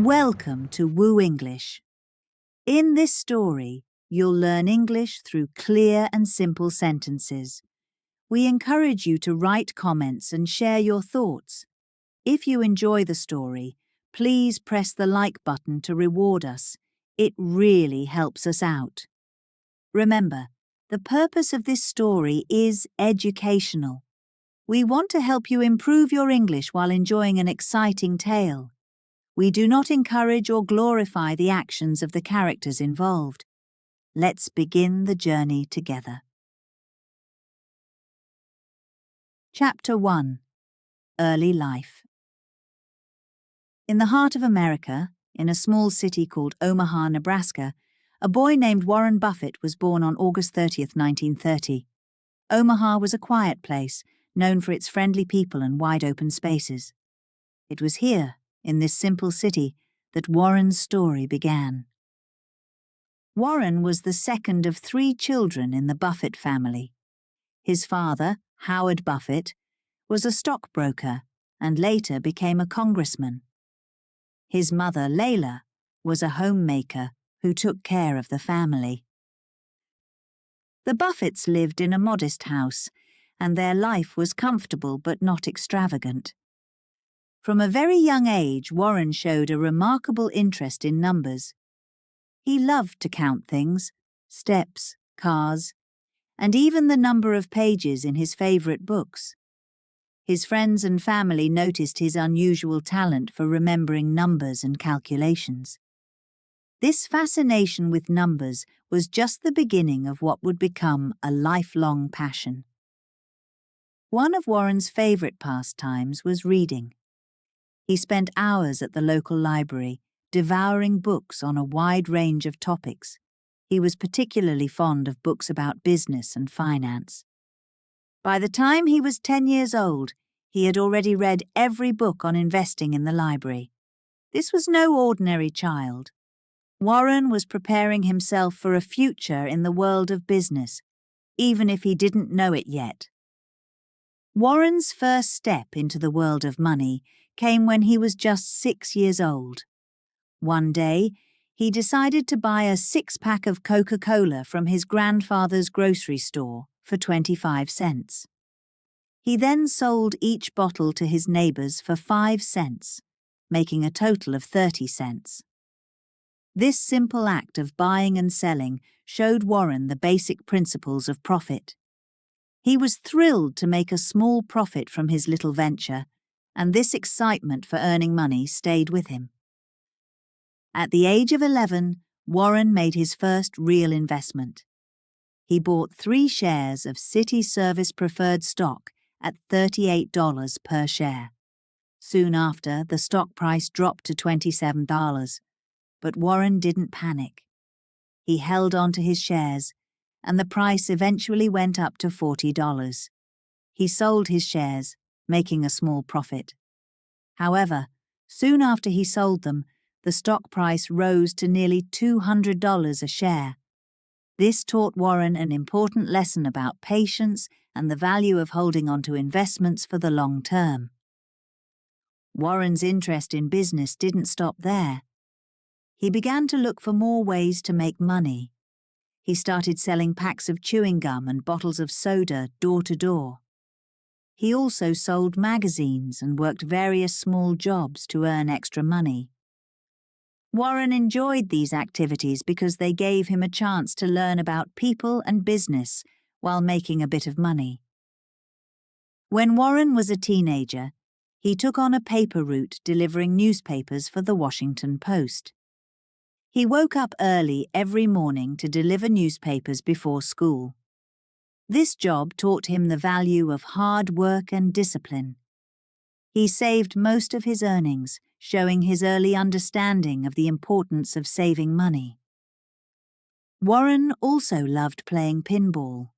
Welcome to WooEnglish. In this story, you'll learn English through clear and simple sentences. We encourage you to write comments and share your thoughts. If you enjoy the story, please press the like button to reward us. It really helps us out. Remember, the purpose of this story is educational. We want to help you improve your English while enjoying an exciting tale. We do not encourage or glorify the actions of the characters involved. Let's begin the journey together. Chapter 1. Early Life. In the heart of America, in a small city called Omaha, Nebraska, a boy named Warren Buffett was born on August 30th, 1930. Omaha was a quiet place, known for its friendly people and wide-open spaces. It was here, in this simple city, that Warren's story began. Warren was the second of 3 children in the Buffett family. His father, Howard Buffett, was a stockbroker and later became a congressman. His mother, Layla, was a homemaker who took care of the family. The Buffetts lived in a modest house, and their life was comfortable but not extravagant. From a very young age, Warren showed a remarkable interest in numbers. He loved to count things, steps, cars, and even the number of pages in his favorite books. His friends and family noticed his unusual talent for remembering numbers and calculations. This fascination with numbers was just the beginning of what would become a lifelong passion. One of Warren's favorite pastimes was reading. He spent hours at the local library, devouring books on a wide range of topics. He was particularly fond of books about business and finance. By the time he was 10 years old, he had already read every book on investing in the library. This was no ordinary child. Warren was preparing himself for a future in the world of business, even if he didn't know it yet. Warren's first step into the world of money came when he was just 6 years old. One day, he decided to buy a 6-pack of Coca-Cola from his grandfather's grocery store for 25 cents. He then sold each bottle to his neighbors for 5 cents, making a total of 30 cents. This simple act of buying and selling showed Warren the basic principles of profit. He was thrilled to make a small profit from his little venture, and this excitement for earning money stayed with him. At the age of 11, Warren made his first real investment. He bought 3 shares of City Service preferred stock at $38 per share. Soon after, the stock price dropped to $27, but Warren didn't panic. He held on to his shares, and the price eventually went up to $40. He sold his shares, making a small profit. However, soon after he sold them, the stock price rose to nearly $200 a share. This taught Warren an important lesson about patience and the value of holding on to investments for the long term. Warren's interest in business didn't stop there. He began to look for more ways to make money. He started selling packs of chewing gum and bottles of soda door to door. He also sold magazines and worked various small jobs to earn extra money. Warren enjoyed these activities because they gave him a chance to learn about people and business while making a bit of money. When Warren was a teenager, he took on a paper route delivering newspapers for the Washington Post. He woke up early every morning to deliver newspapers before school. This job taught him the value of hard work and discipline. He saved most of his earnings, showing his early understanding of the importance of saving money. Warren also loved playing pinball.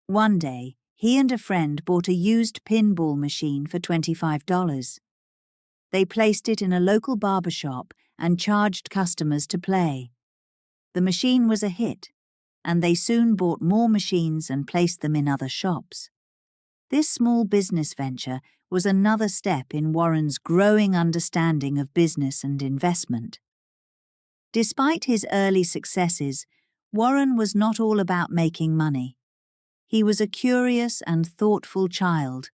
One day, he and a friend bought a used pinball machine for $25. They placed it in a local barber shop and charged customers to play. The machine was a hit, and they soon bought more machines and placed them in other shops. This small business venture was another step in Warren's growing understanding of business and investment. Despite his early successes, Warren was not all about making money. He was a curious and thoughtful child,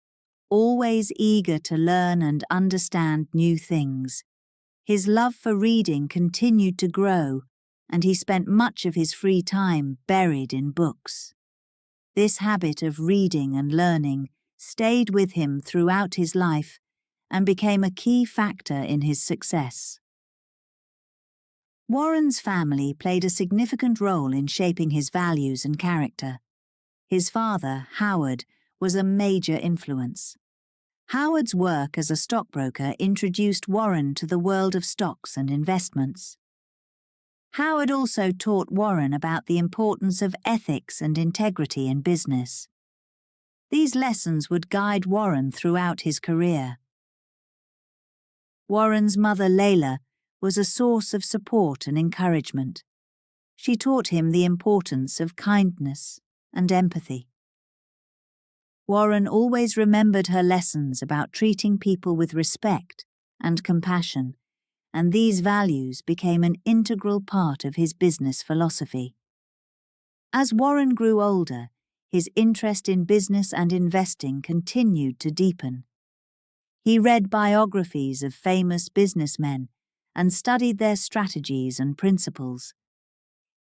always eager to learn and understand new things. His love for reading continued to grow, and he spent much of his free time buried in books. This habit of reading and learning stayed with him throughout his life and became a key factor in his success. Warren's family played a significant role in shaping his values and character. His father, Howard, was a major influence. Howard's work as a stockbroker introduced Warren to the world of stocks and investments. Howard also taught Warren about the importance of ethics and integrity in business. These lessons would guide Warren throughout his career. Warren's mother, Layla, was a source of support and encouragement. She taught him the importance of kindness and empathy. Warren always remembered her lessons about treating people with respect and compassion, and these values became an integral part of his business philosophy. As Warren grew older, his interest in business and investing continued to deepen. He read biographies of famous businessmen and studied their strategies and principles.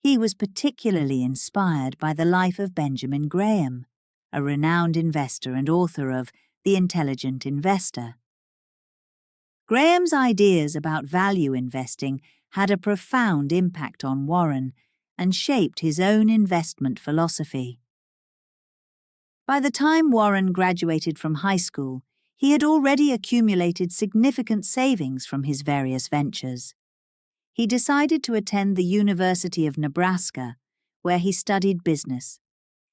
He was particularly inspired by the life of Benjamin Graham, a renowned investor and author of The Intelligent Investor. Graham's ideas about value investing had a profound impact on Warren and shaped his own investment philosophy. By the time Warren graduated from high school, he had already accumulated significant savings from his various ventures. He decided to attend the University of Nebraska, where he studied business.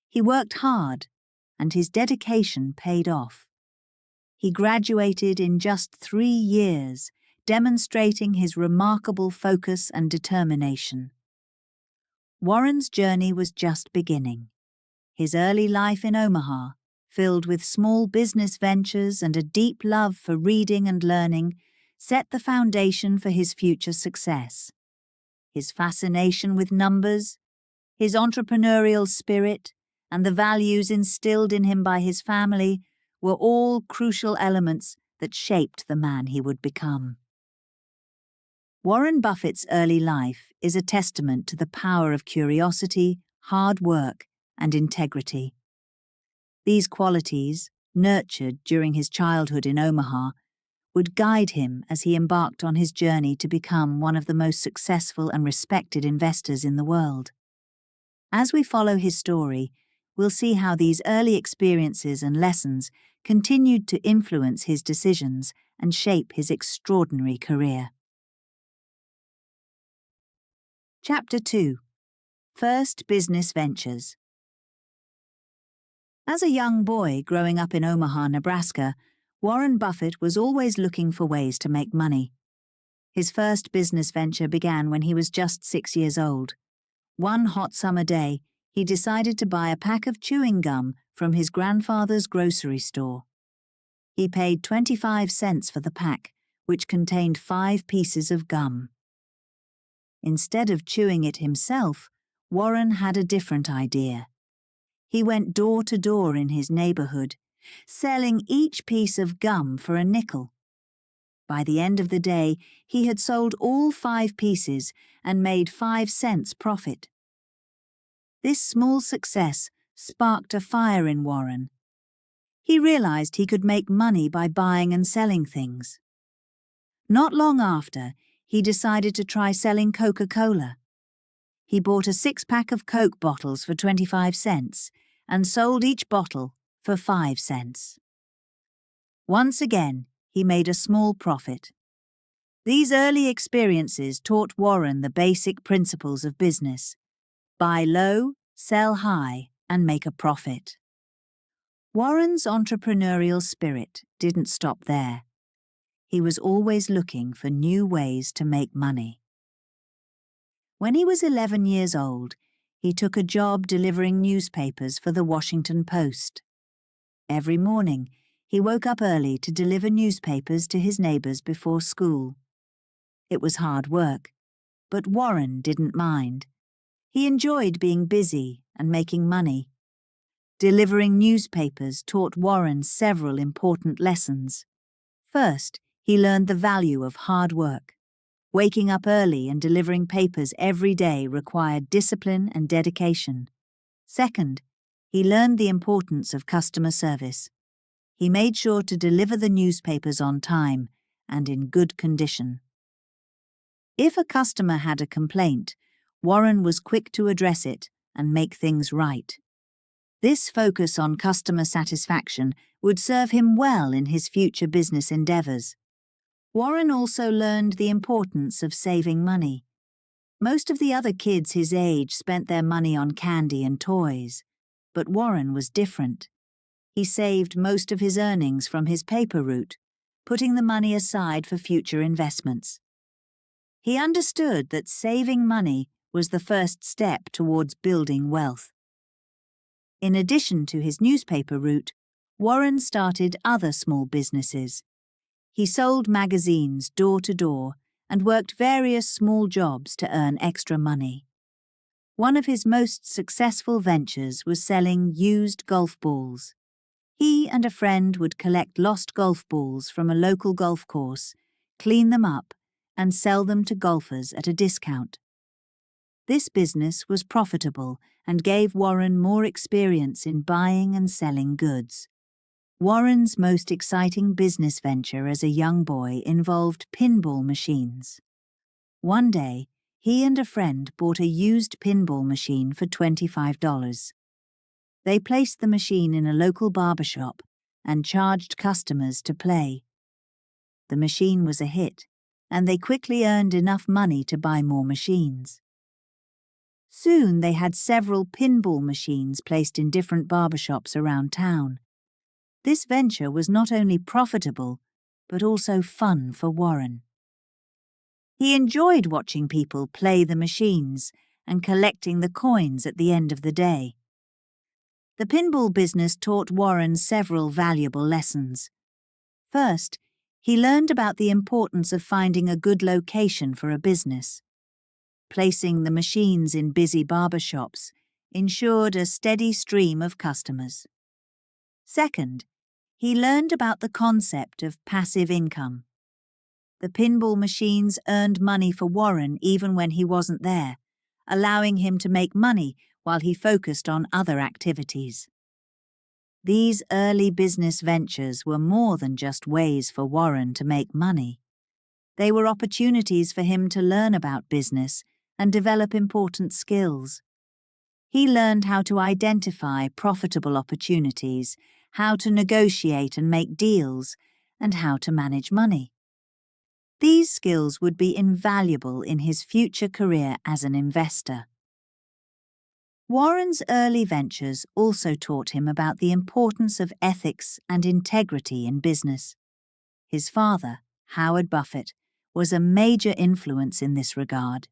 He worked hard, and his dedication paid off. He graduated in just 3 years, demonstrating his remarkable focus and determination. Warren's journey was just beginning. His early life in Omaha, filled with small business ventures and a deep love for reading and learning, set the foundation for his future success. His fascination with numbers, his entrepreneurial spirit, and the values instilled in him by his family were all crucial elements that shaped the man he would become. Warren Buffett's early life is a testament to the power of curiosity, hard work, and integrity. These qualities, nurtured during his childhood in Omaha, would guide him as he embarked on his journey to become one of the most successful and respected investors in the world. As we follow his story, we'll see how these early experiences and lessons continued to influence his decisions and shape his extraordinary career. Chapter 2. First Business Ventures. As a young boy growing up in Omaha, Nebraska, Warren Buffett was always looking for ways to make money. His first business venture began when he was just 6 years old. One hot summer day, he decided to buy a pack of chewing gum from his grandfather's grocery store. He paid 25 cents for the pack, which contained 5 pieces of gum. Instead of chewing it himself, Warren had a different idea. He went door to door in his neighborhood, selling each piece of gum for a nickel. By the end of the day, he had sold all 5 pieces and made 5 cents profit. This small success sparked a fire in Warren. He realized he could make money by buying and selling things. Not long after, he decided to try selling Coca-Cola. He bought a 6-pack of Coke bottles for 25 cents and sold each bottle for 5 cents. Once again, he made a small profit. These early experiences taught Warren the basic principles of business: buy low, sell high, and make a profit. Warren's entrepreneurial spirit didn't stop there. He was always looking for new ways to make money. When he was 11 years old, he took a job delivering newspapers for the Washington Post. Every morning, he woke up early to deliver newspapers to his neighbors before school. It was hard work, but Warren didn't mind. He enjoyed being busy and making money. Delivering newspapers taught Warren several important lessons. First, he learned the value of hard work. Waking up early and delivering papers every day required discipline and dedication. Second, he learned the importance of customer service. He made sure to deliver the newspapers on time and in good condition. If a customer had a complaint, Warren was quick to address it and make things right. This focus on customer satisfaction would serve him well in his future business endeavors. Warren also learned the importance of saving money. Most of the other kids his age spent their money on candy and toys, but Warren was different. He saved most of his earnings from his paper route, putting the money aside for future investments. He understood that saving money was the first step towards building wealth. In addition to his newspaper route, Warren started other small businesses. He sold magazines door to door and worked various small jobs to earn extra money. One of his most successful ventures was selling used golf balls. He and a friend would collect lost golf balls from a local golf course, clean them up, and sell them to golfers at a discount. This business was profitable and gave Warren more experience in buying and selling goods. Warren's most exciting business venture as a young boy involved pinball machines. One day, he and a friend bought a used pinball machine for $25. They placed the machine in a local barbershop and charged customers to play. The machine was a hit, and they quickly earned enough money to buy more machines. Soon they had several pinball machines placed in different barbershops around town. This venture was not only profitable, but also fun for Warren. He enjoyed watching people play the machines and collecting the coins at the end of the day. The pinball business taught Warren several valuable lessons. First, he learned about the importance of finding a good location for a business. Placing the machines in busy barbershops ensured a steady stream of customers. Second, he learned about the concept of passive income. The pinball machines earned money for Warren even when he wasn't there, allowing him to make money while he focused on other activities. These early business ventures were more than just ways for Warren to make money. They were opportunities for him to learn about business and develop important skills. He learned how to identify profitable opportunities, how to negotiate and make deals, and how to manage money. These skills would be invaluable in his future career as an investor. Warren's early ventures also taught him about the importance of ethics and integrity in business. His father, Howard Buffett, was a major influence in this regard.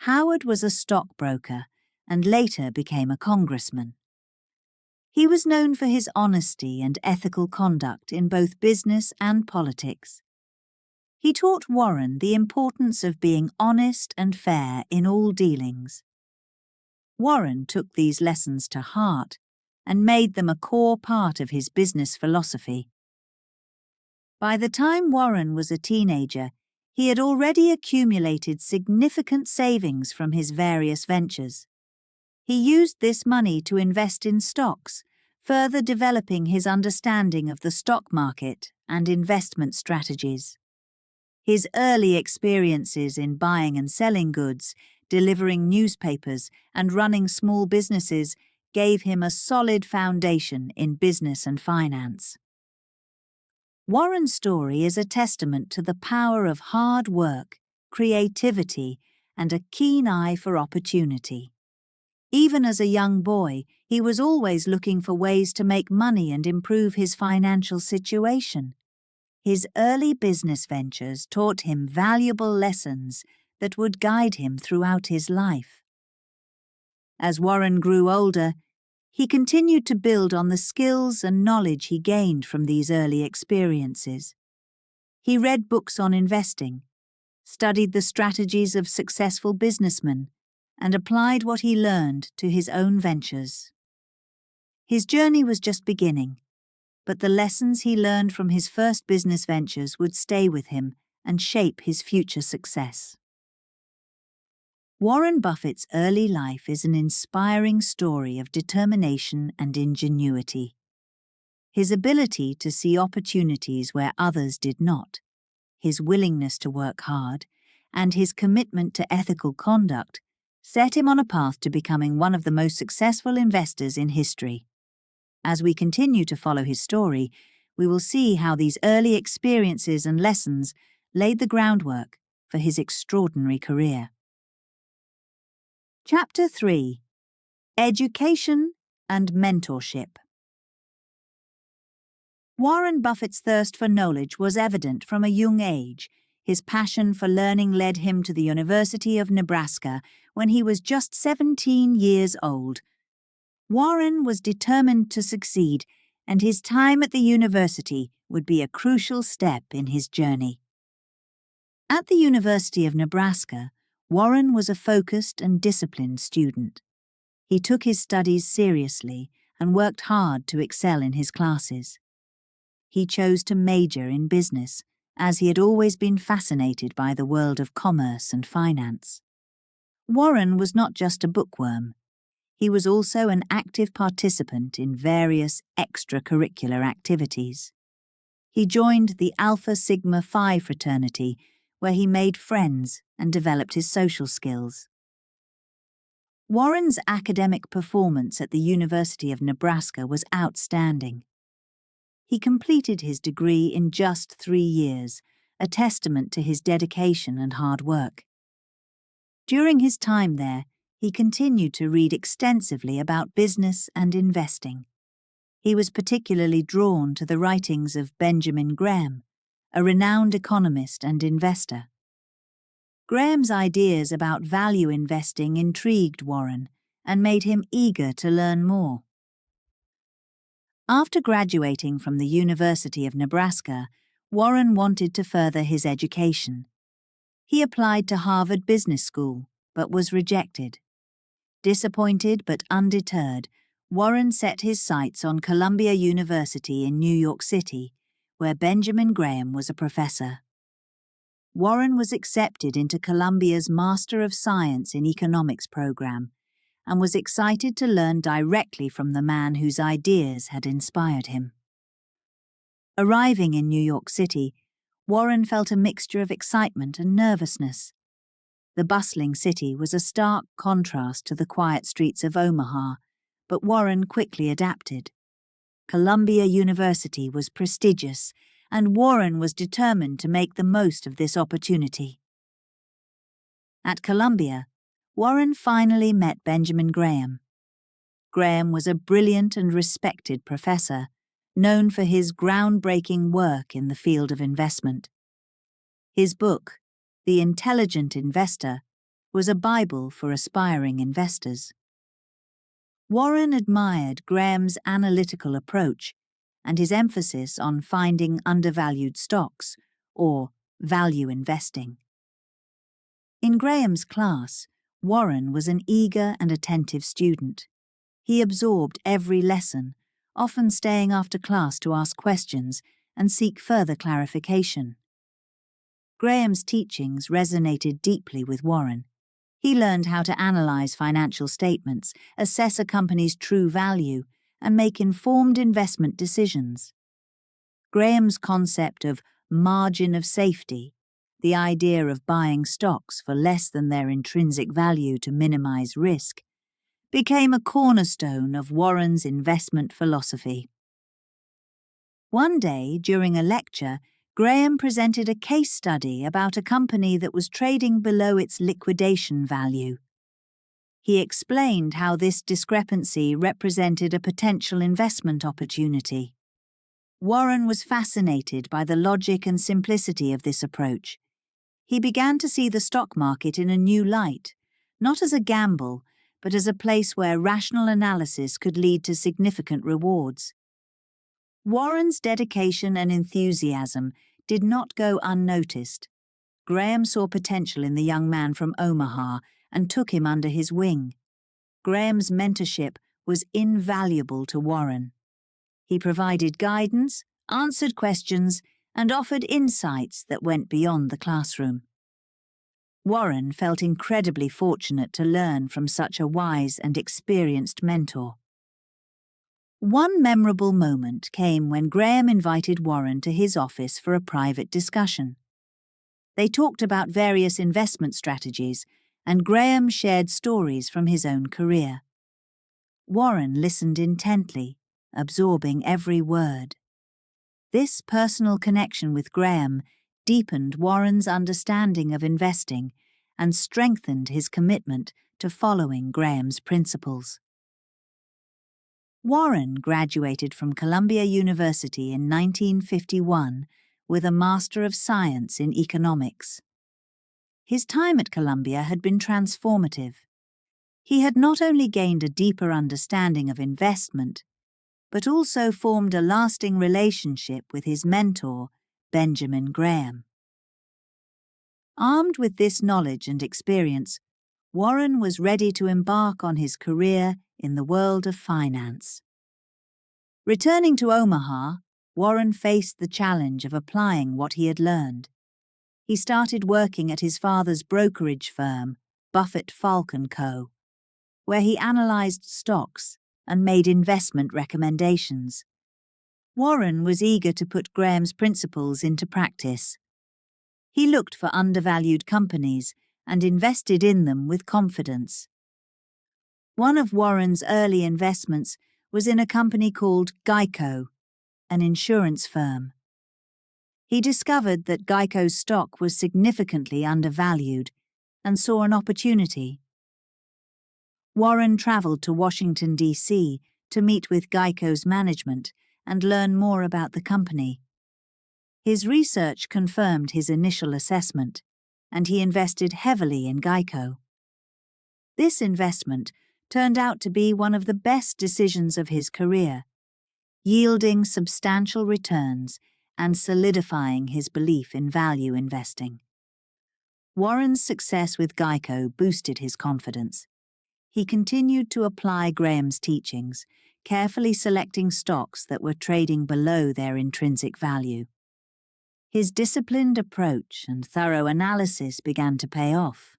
Howard was a stockbroker and later became a congressman. He was known for his honesty and ethical conduct in both business and politics. He taught Warren the importance of being honest and fair in all dealings. Warren took these lessons to heart and made them a core part of his business philosophy. By the time Warren was a teenager, he had already accumulated significant savings from his various ventures. He used this money to invest in stocks, further developing his understanding of the stock market and investment strategies. His early experiences in buying and selling goods, delivering newspapers, and running small businesses gave him a solid foundation in business and finance. Warren's story is a testament to the power of hard work, creativity, and a keen eye for opportunity. Even as a young boy, he was always looking for ways to make money and improve his financial situation. His early business ventures taught him valuable lessons that would guide him throughout his life. As Warren grew older, He continued to build on the skills and knowledge he gained from these early experiences. He read books on investing, studied the strategies of successful businessmen, and applied what he learned to his own ventures. His journey was just beginning, but the lessons he learned from his first business ventures would stay with him and shape his future success. Warren Buffett's early life is an inspiring story of determination and ingenuity. His ability to see opportunities where others did not, his willingness to work hard, and his commitment to ethical conduct set him on a path to becoming one of the most successful investors in history. As we continue to follow his story, we will see how these early experiences and lessons laid the groundwork for his extraordinary career. Chapter 3: Education and Mentorship. Warren Buffett's thirst for knowledge was evident from a young age. His passion for learning led him to the University of Nebraska when he was just 17 years old. Warren was determined to succeed, and his time at the university would be a crucial step in his journey. At the University of Nebraska, Warren was a focused and disciplined student. He took his studies seriously and worked hard to excel in his classes. He chose to major in business, as he had always been fascinated by the world of commerce and finance. Warren was not just a bookworm. He was also an active participant in various extracurricular activities. He joined the Alpha Sigma Phi fraternity, where he made friends and developed his social skills. Warren's academic performance at the University of Nebraska was outstanding. He completed his degree in just 3 years, a testament to his dedication and hard work. During his time there, he continued to read extensively about business and investing. He was particularly drawn to the writings of Benjamin Graham, a renowned economist and investor. Graham's ideas about value investing intrigued Warren and made him eager to learn more. After graduating from the University of Nebraska, Warren wanted to further his education. He applied to Harvard Business School, but was rejected. Disappointed but undeterred, Warren set his sights on Columbia University in New York City, where Benjamin Graham was a professor. Warren was accepted into Columbia's Master of Science in Economics program and was excited to learn directly from the man whose ideas had inspired him. Arriving in New York City, Warren felt a mixture of excitement and nervousness. The bustling city was a stark contrast to the quiet streets of Omaha, but Warren quickly adapted. Columbia University was prestigious, and Warren was determined to make the most of this opportunity. At Columbia, Warren finally met Benjamin Graham. Graham was a brilliant and respected professor, known for his groundbreaking work in the field of investment. His book, The Intelligent Investor, was a Bible for aspiring investors. Warren admired Graham's analytical approach and his emphasis on finding undervalued stocks, or value investing. In Graham's class, Warren was an eager and attentive student. He absorbed every lesson, often staying after class to ask questions and seek further clarification. Graham's teachings resonated deeply with Warren. He learned how to analyze financial statements, assess a company's true value, and make informed investment decisions. Graham's concept of margin of safety, the idea of buying stocks for less than their intrinsic value to minimize risk, became a cornerstone of Warren's investment philosophy. One day, during a lecture, Graham presented a case study about a company that was trading below its liquidation value. He explained how this discrepancy represented a potential investment opportunity. Warren was fascinated by the logic and simplicity of this approach. He began to see the stock market in a new light, not as a gamble, but as a place where rational analysis could lead to significant rewards. Warren's dedication and enthusiasm did not go unnoticed. Graham saw potential in the young man from Omaha and took him under his wing. Graham's mentorship was invaluable to Warren. He provided guidance, answered questions, and offered insights that went beyond the classroom. Warren felt incredibly fortunate to learn from such a wise and experienced mentor. One memorable moment came when Graham invited Warren to his office for a private discussion. They talked about various investment strategies, and Graham shared stories from his own career. Warren listened intently, absorbing every word. This personal connection with Graham deepened Warren's understanding of investing and strengthened his commitment to following Graham's principles. Warren graduated from Columbia University in 1951 with a Master of Science in Economics. His time at Columbia had been transformative. He had not only gained a deeper understanding of investment, but also formed a lasting relationship with his mentor, Benjamin Graham. Armed with this knowledge and experience, Warren was ready to embark on his career in the world of finance. Returning to Omaha, Warren faced the challenge of applying what he had learned. He started working at his father's brokerage firm, Buffett, Falk & Co., where he analyzed stocks and made investment recommendations. Warren was eager to put Graham's principles into practice. He looked for undervalued companies and invested in them with confidence. One of Warren's early investments was in a company called Geico, an insurance firm. He discovered that Geico's stock was significantly undervalued and saw an opportunity. Warren traveled to Washington, D.C. to meet with Geico's management and learn more about the company. His research confirmed his initial assessment, and he invested heavily in Geico. This investment turned out to be one of the best decisions of his career, yielding substantial returns and solidifying his belief in value investing. Warren's success with Geico boosted his confidence. He continued to apply Graham's teachings, carefully selecting stocks that were trading below their intrinsic value. His disciplined approach and thorough analysis began to pay off.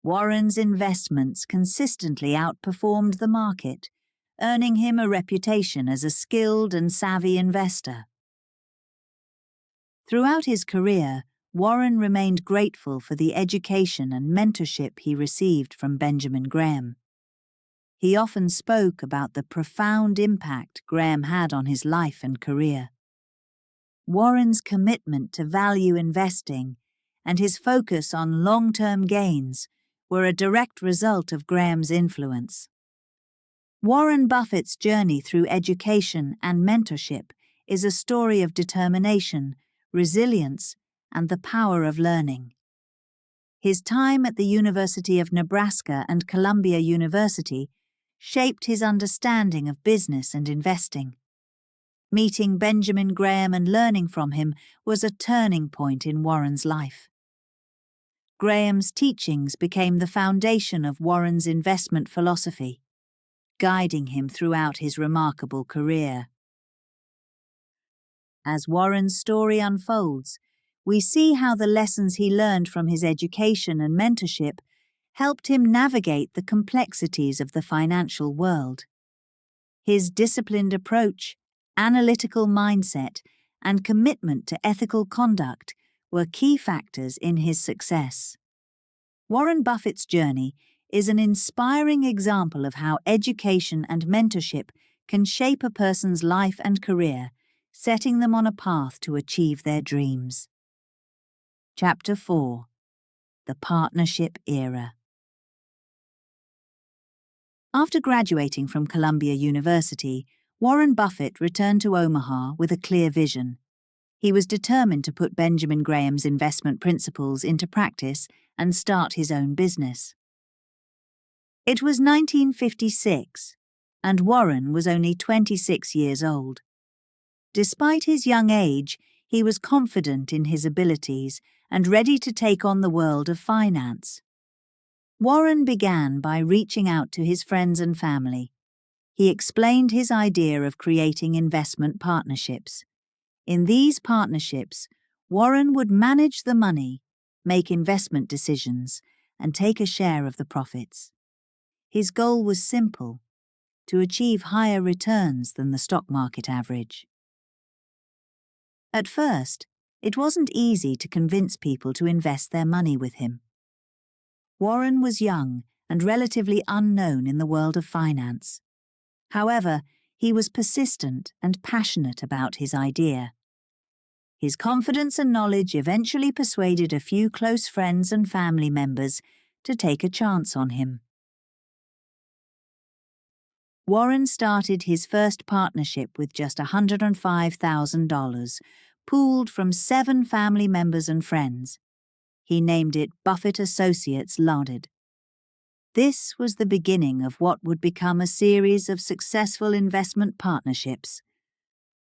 Warren's investments consistently outperformed the market, earning him a reputation as a skilled and savvy investor. Throughout his career, Warren remained grateful for the education and mentorship he received from Benjamin Graham. He often spoke about the profound impact Graham had on his life and career. Warren's commitment to value investing and his focus on long-term gains were a direct result of Graham's influence. Warren Buffett's journey through education and mentorship is a story of determination, resilience, and the power of learning. His time at the University of Nebraska and Columbia University shaped his understanding of business and investing. Meeting Benjamin Graham and learning from him was a turning point in Warren's life. Graham's teachings became the foundation of Warren's investment philosophy, guiding him throughout his remarkable career. As Warren's story unfolds, we see how the lessons he learned from his education and mentorship helped him navigate the complexities of the financial world. His disciplined approach, analytical mindset, and commitment to ethical conduct were key factors in his success. Warren Buffett's journey is an inspiring example of how education and mentorship can shape a person's life and career, setting them on a path to achieve their dreams. Chapter 4. The Partnership Era. After graduating from Columbia University, Warren Buffett returned to Omaha with a clear vision. He was determined to put Benjamin Graham's investment principles into practice and start his own business. It was 1956, and Warren was only 26 years old. Despite his young age, he was confident in his abilities and ready to take on the world of finance. Warren began by reaching out to his friends and family. He explained his idea of creating investment partnerships. In these partnerships, Warren would manage the money, make investment decisions, and take a share of the profits. His goal was simple: to achieve higher returns than the stock market average. At first, it wasn't easy to convince people to invest their money with him. Warren was young and relatively unknown in the world of finance. However, he was persistent and passionate about his idea. His confidence and knowledge eventually persuaded a few close friends and family members to take a chance on him. Warren started his first partnership with just $105,000, pooled from 7 family members and friends. He named it Buffett Associates Limited. This was the beginning of what would become a series of successful investment partnerships.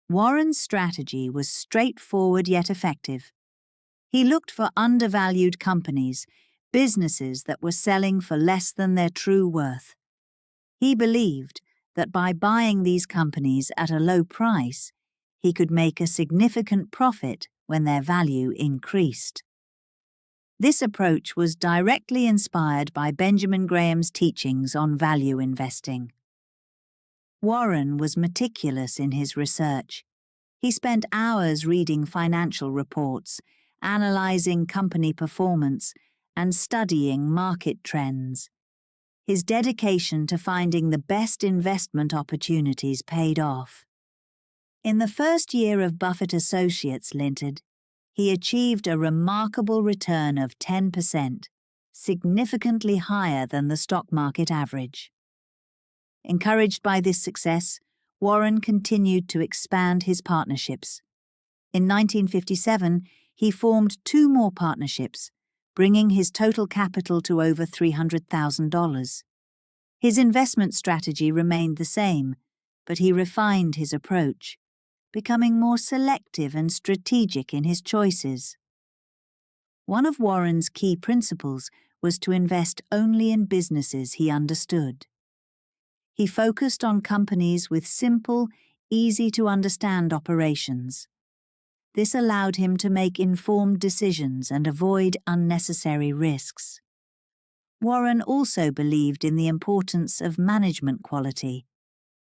Warren's strategy was straightforward yet effective. He looked for undervalued companies, businesses that were selling for less than their true worth. He believed that by buying these companies at a low price, he could make a significant profit when their value increased. This approach was directly inspired by Benjamin Graham's teachings on value investing. Warren was meticulous in his research. He spent hours reading financial reports, analyzing company performance, and studying market trends. His dedication to finding the best investment opportunities paid off. In the first year of Buffett Associates Limited, he achieved a remarkable return of 10%, significantly higher than the stock market average. Encouraged by this success, Warren continued to expand his partnerships. In 1957, he formed 2 more partnerships, bringing his total capital to over $300,000. His investment strategy remained the same, but he refined his approach, becoming more selective and strategic in his choices. One of Warren's key principles was to invest only in businesses he understood. He focused on companies with simple, easy-to-understand operations. This allowed him to make informed decisions and avoid unnecessary risks. Warren also believed in the importance of management quality.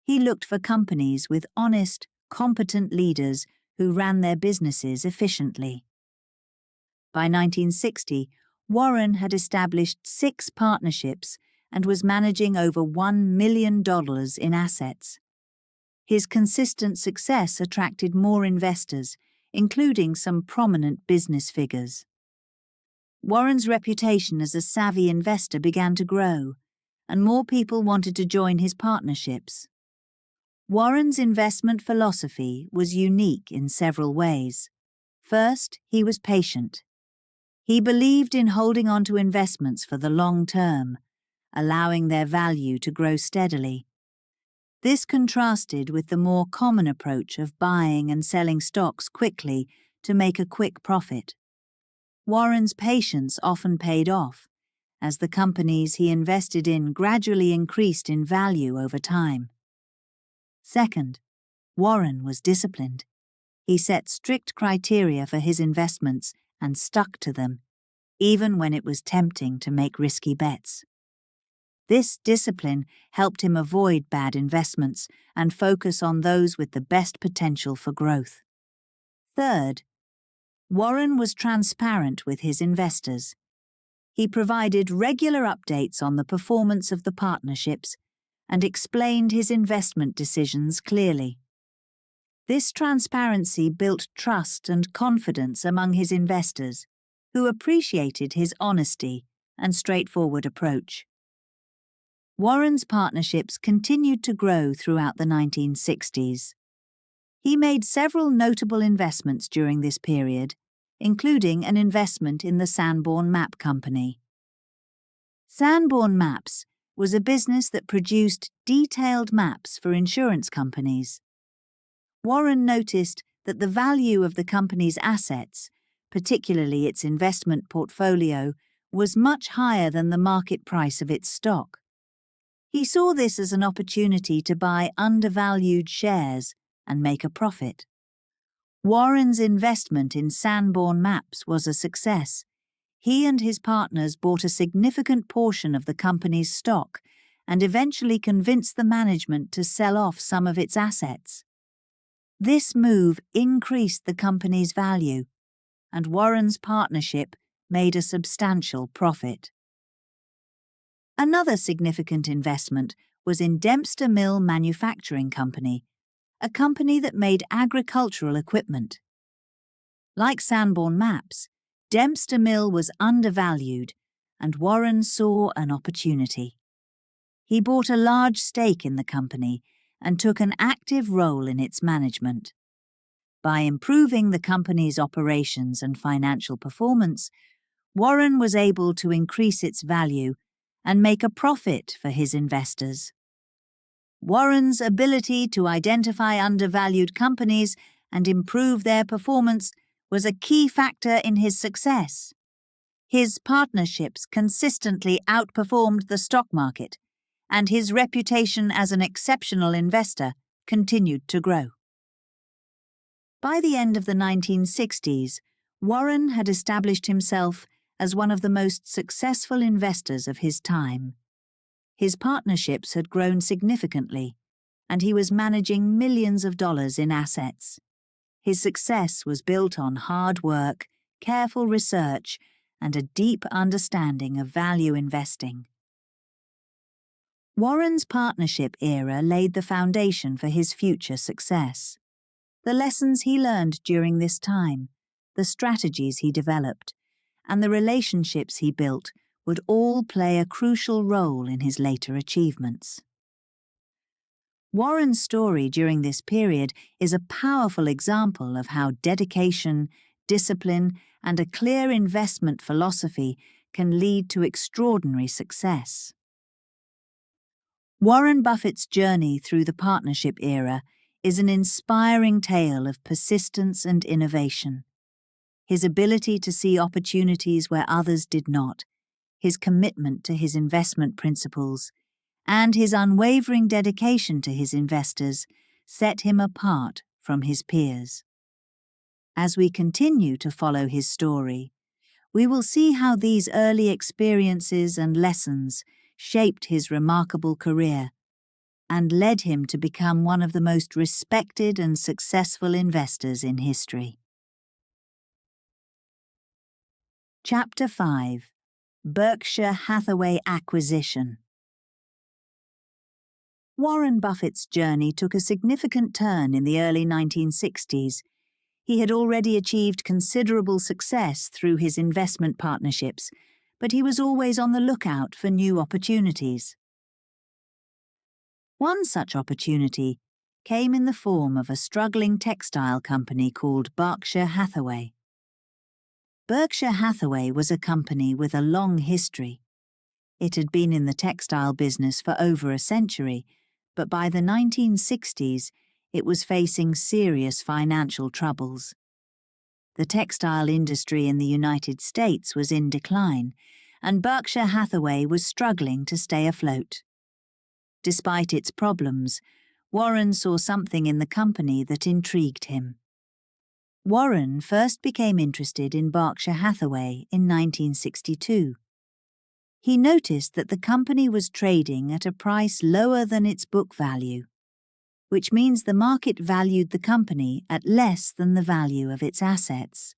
He looked for companies with honest, competent leaders who ran their businesses efficiently. By 1960, Warren had established 6 partnerships and was managing over $1 million in assets. His consistent success attracted more investors, including some prominent business figures. Warren's reputation as a savvy investor began to grow, and more people wanted to join his partnerships. Warren's investment philosophy was unique in several ways. First, he was patient. He believed in holding on to investments for the long term, allowing their value to grow steadily. This contrasted with the more common approach of buying and selling stocks quickly to make a quick profit. Warren's patience often paid off, as the companies he invested in gradually increased in value over time. Second, Warren was disciplined. He set strict criteria for his investments and stuck to them, even when it was tempting to make risky bets. This discipline helped him avoid bad investments and focus on those with the best potential for growth. Third, Warren was transparent with his investors. He provided regular updates on the performance of the partnerships and explained his investment decisions clearly. This transparency built trust and confidence among his investors, who appreciated his honesty and straightforward approach. Warren's partnerships continued to grow throughout the 1960s. He made several notable investments during this period, including an investment in the Sanborn Map Company. Sanborn Maps, was a business that produced detailed maps for insurance companies. Warren noticed that the value of the company's assets, particularly its investment portfolio, was much higher than the market price of its stock. He saw this as an opportunity to buy undervalued shares and make a profit. Warren's investment in Sanborn Maps was a success. He and his partners bought a significant portion of the company's stock and eventually convinced the management to sell off some of its assets. This move increased the company's value, and Warren's partnership made a substantial profit. Another significant investment was in Dempster Mill Manufacturing Company, a company that made agricultural equipment. Like Sanborn Maps, Dempster Mill was undervalued, and Warren saw an opportunity. He bought a large stake in the company and took an active role in its management. By improving the company's operations and financial performance, Warren was able to increase its value and make a profit for his investors. Warren's ability to identify undervalued companies and improve their performance was a key factor in his success. His partnerships consistently outperformed the stock market, and his reputation as an exceptional investor continued to grow. By the end of the 1960s, Warren had established himself as one of the most successful investors of his time. His partnerships had grown significantly, and he was managing millions of dollars in assets. His success was built on hard work, careful research, and a deep understanding of value investing. Warren's partnership era laid the foundation for his future success. The lessons he learned during this time, the strategies he developed, and the relationships he built would all play a crucial role in his later achievements. Warren's story during this period is a powerful example of how dedication, discipline, and a clear investment philosophy can lead to extraordinary success. Warren Buffett's journey through the partnership era is an inspiring tale of persistence and innovation. His ability to see opportunities where others did not, his commitment to his investment principles, and his unwavering dedication to his investors set him apart from his peers. As we continue to follow his story, we will see how these early experiences and lessons shaped his remarkable career and led him to become one of the most respected and successful investors in history. Chapter 5: Berkshire Hathaway Acquisition. Warren Buffett's journey took a significant turn in the early 1960s. He had already achieved considerable success through his investment partnerships, but he was always on the lookout for new opportunities. One such opportunity came in the form of a struggling textile company called Berkshire Hathaway. Berkshire Hathaway was a company with a long history. It had been in the textile business for over a century, but by the 1960s, it was facing serious financial troubles. The textile industry in the United States was in decline, and Berkshire Hathaway was struggling to stay afloat. Despite its problems, Warren saw something in the company that intrigued him. Warren first became interested in Berkshire Hathaway in 1962. He noticed that the company was trading at a price lower than its book value, which means the market valued the company at less than the value of its assets.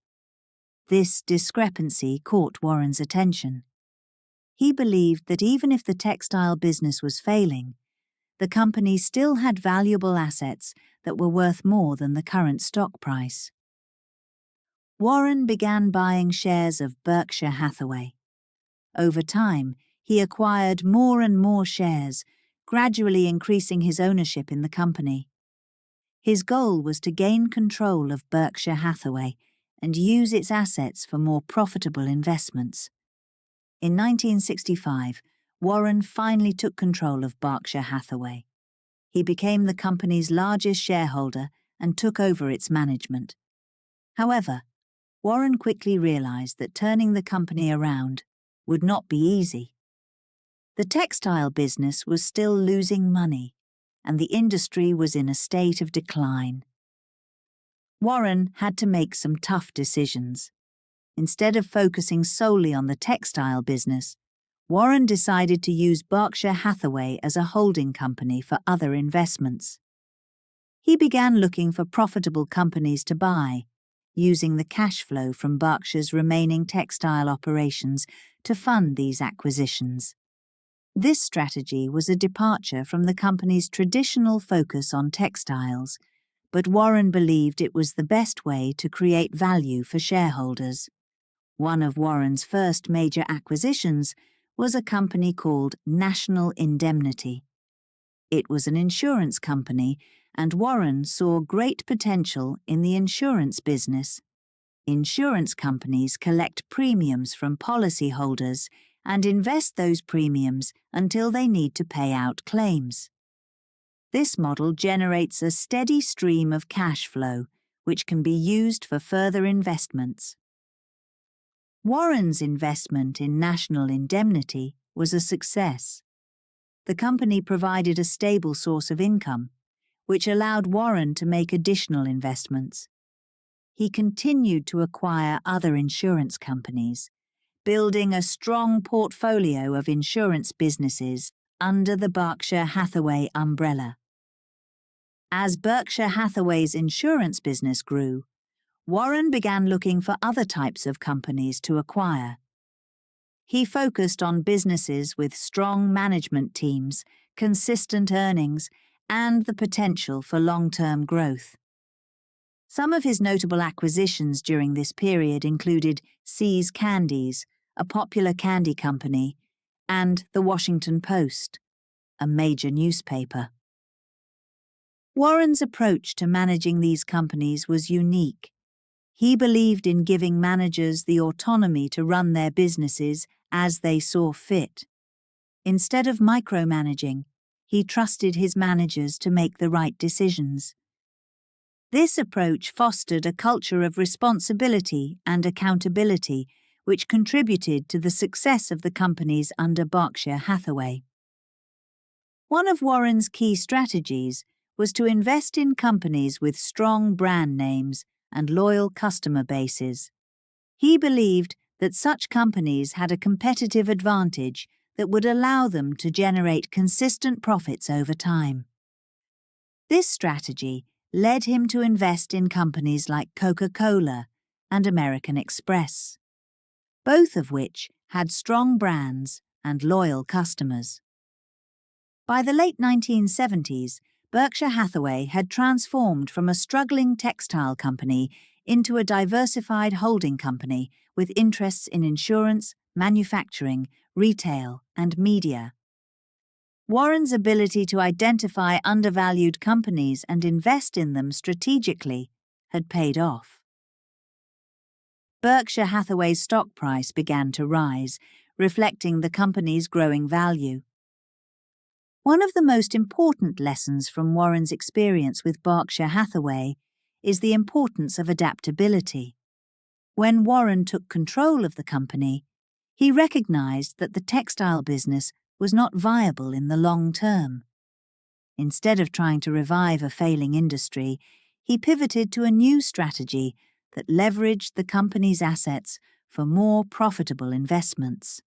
This discrepancy caught Warren's attention. He believed that even if the textile business was failing, the company still had valuable assets that were worth more than the current stock price. Warren began buying shares of Berkshire Hathaway. Over time, he acquired more and more shares, gradually increasing his ownership in the company. His goal was to gain control of Berkshire Hathaway and use its assets for more profitable investments. In 1965, Warren finally took control of Berkshire Hathaway. He became the company's largest shareholder and took over its management. However, Warren quickly realized that turning the company around would not be easy. The textile business was still losing money, and the industry was in a state of decline. Warren had to make some tough decisions. Instead of focusing solely on the textile business, Warren decided to use Berkshire Hathaway as a holding company for other investments. He began looking for profitable companies to buy, using the cash flow from Berkshire's remaining textile operations to fund these acquisitions. This strategy was a departure from the company's traditional focus on textiles, but Warren believed it was the best way to create value for shareholders. One of Warren's first major acquisitions was a company called National Indemnity. It was an insurance company, and Warren saw great potential in the insurance business. Insurance companies collect premiums from policyholders and invest those premiums until they need to pay out claims. This model generates a steady stream of cash flow, which can be used for further investments. Warren's investment in National Indemnity was a success. The company provided a stable source of income, which allowed Warren to make additional investments. He continued to acquire other insurance companies, building a strong portfolio of insurance businesses under the Berkshire Hathaway umbrella. As Berkshire Hathaway's insurance business grew, Warren began looking for other types of companies to acquire. He focused on businesses with strong management teams, consistent earnings, and the potential for long-term growth. Some of his notable acquisitions during this period included See's Candies, a popular candy company, and The Washington Post, a major newspaper. Warren's approach to managing these companies was unique. He believed in giving managers the autonomy to run their businesses as they saw fit. Instead of micromanaging, he trusted his managers to make the right decisions. This approach fostered a culture of responsibility and accountability, which contributed to the success of the companies under Berkshire Hathaway. One of Warren's key strategies was to invest in companies with strong brand names and loyal customer bases. He believed that such companies had a competitive advantage that would allow them to generate consistent profits over time. This strategy led him to invest in companies like Coca-Cola and American Express, both of which had strong brands and loyal customers. By the late 1970s, Berkshire Hathaway had transformed from a struggling textile company into a diversified holding company with interests in insurance, manufacturing, retail, and media. Warren's ability to identify undervalued companies and invest in them strategically had paid off. Berkshire Hathaway's stock price began to rise, reflecting the company's growing value. One of the most important lessons from Warren's experience with Berkshire Hathaway is the importance of adaptability. When Warren took control of the company, he recognized that the textile business was not viable in the long term. Instead of trying to revive a failing industry, he pivoted to a new strategy that leveraged the company's assets for more profitable investments.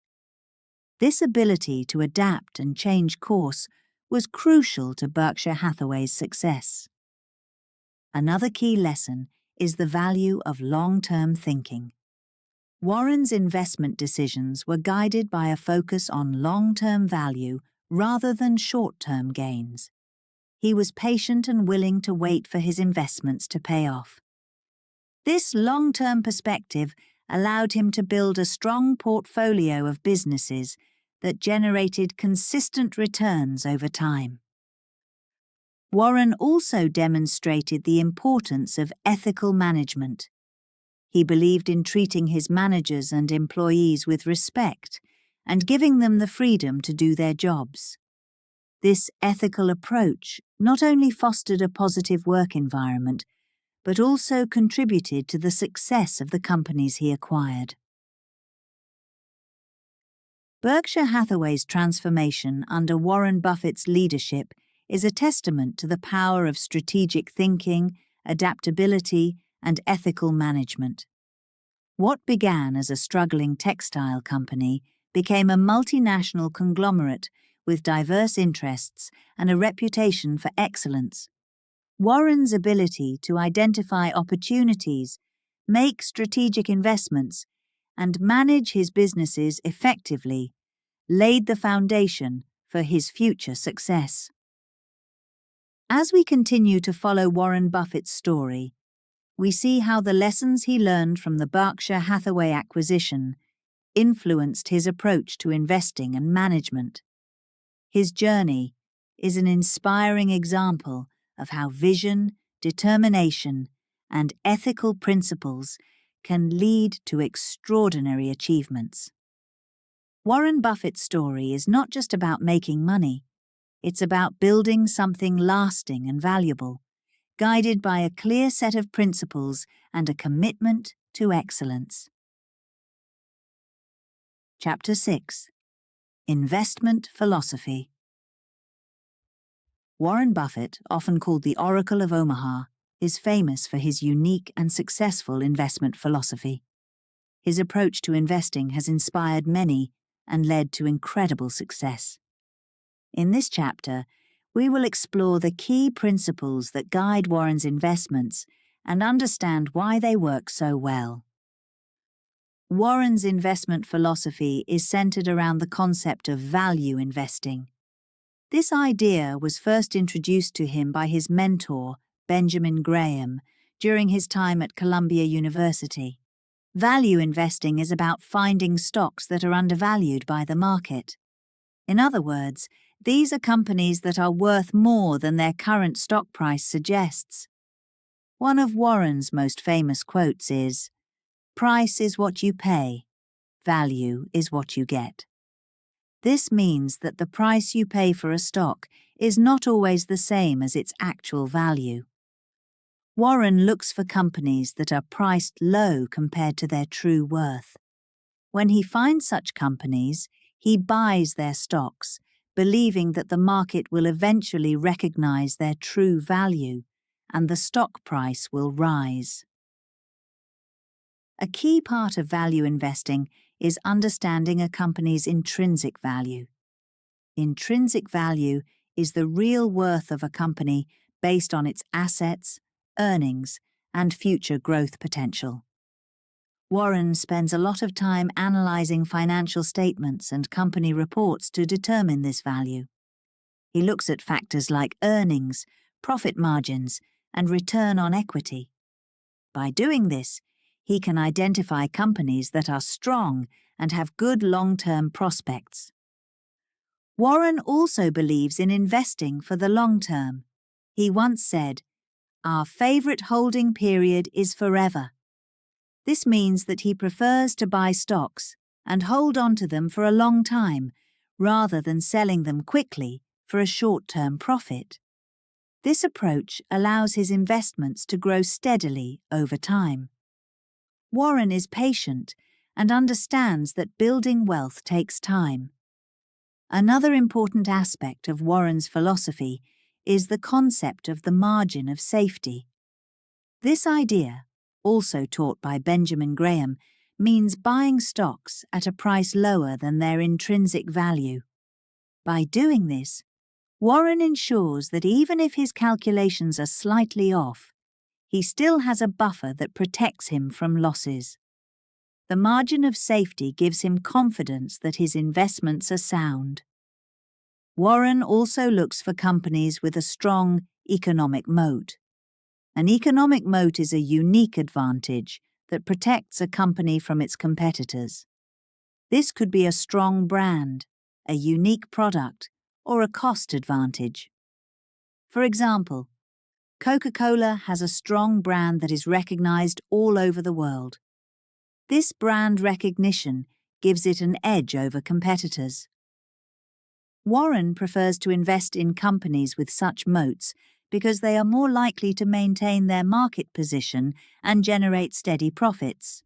This ability to adapt and change course was crucial to Berkshire Hathaway's success. Another key lesson is the value of long-term thinking. Warren's investment decisions were guided by a focus on long-term value rather than short-term gains. He was patient and willing to wait for his investments to pay off. This long-term perspective allowed him to build a strong portfolio of businesses that generated consistent returns over time. Warren also demonstrated the importance of ethical management. He believed in treating his managers and employees with respect and giving them the freedom to do their jobs. This ethical approach not only fostered a positive work environment, but also contributed to the success of the companies he acquired. Berkshire Hathaway's transformation under Warren Buffett's leadership is a testament to the power of strategic thinking, adaptability, and ethical management. What began as a struggling textile company became a multinational conglomerate with diverse interests and a reputation for excellence. Warren's ability to identify opportunities, make strategic investments, and manage his businesses effectively laid the foundation for his future success. As we continue to follow Warren Buffett's story, we see how the lessons he learned from the Berkshire Hathaway acquisition influenced his approach to investing and management. His journey is an inspiring example of how vision, determination, and ethical principles can lead to extraordinary achievements. Warren Buffett's story is not just about making money, it's about building something lasting and valuable, guided by a clear set of principles and a commitment to excellence. Chapter 6. Investment Philosophy. Warren Buffett, often called the Oracle of Omaha, is famous for his unique and successful investment philosophy. His approach to investing has inspired many and led to incredible success. In this chapter, we will explore the key principles that guide Warren's investments and understand why they work so well. Warren's investment philosophy is centered around the concept of value investing. This idea was first introduced to him by his mentor, Benjamin Graham, during his time at Columbia University. Value investing is about finding stocks that are undervalued by the market. In other words, these are companies that are worth more than their current stock price suggests. One of Warren's most famous quotes is, "Price is what you pay, value is what you get." This means that the price you pay for a stock is not always the same as its actual value. Warren looks for companies that are priced low compared to their true worth. When he finds such companies, he buys their stocks, believing that the market will eventually recognize their true value and the stock price will rise. A key part of value investing is understanding a company's intrinsic value. Intrinsic value is the real worth of a company based on its assets, earnings, and future growth potential. Warren spends a lot of time analyzing financial statements and company reports to determine this value. He looks at factors like earnings, profit margins, and return on equity. By doing this, he can identify companies that are strong and have good long-term prospects. Warren also believes in investing for the long term. He once said, "Our favorite holding period is forever." This means that he prefers to buy stocks and hold on to them for a long time, rather than selling them quickly for a short-term profit. This approach allows his investments to grow steadily over time. Warren is patient and understands that building wealth takes time. Another important aspect of Warren's philosophy is the concept of the margin of safety. This idea, also taught by Benjamin Graham, means buying stocks at a price lower than their intrinsic value. By doing this, Warren ensures that even if his calculations are slightly off, he still has a buffer that protects him from losses. The margin of safety gives him confidence that his investments are sound. Warren also looks for companies with a strong economic moat. An economic moat is a unique advantage that protects a company from its competitors. This could be a strong brand, a unique product, or a cost advantage. For example, Coca-Cola has a strong brand that is recognized all over the world. This brand recognition gives it an edge over competitors. Warren prefers to invest in companies with such moats because they are more likely to maintain their market position and generate steady profits.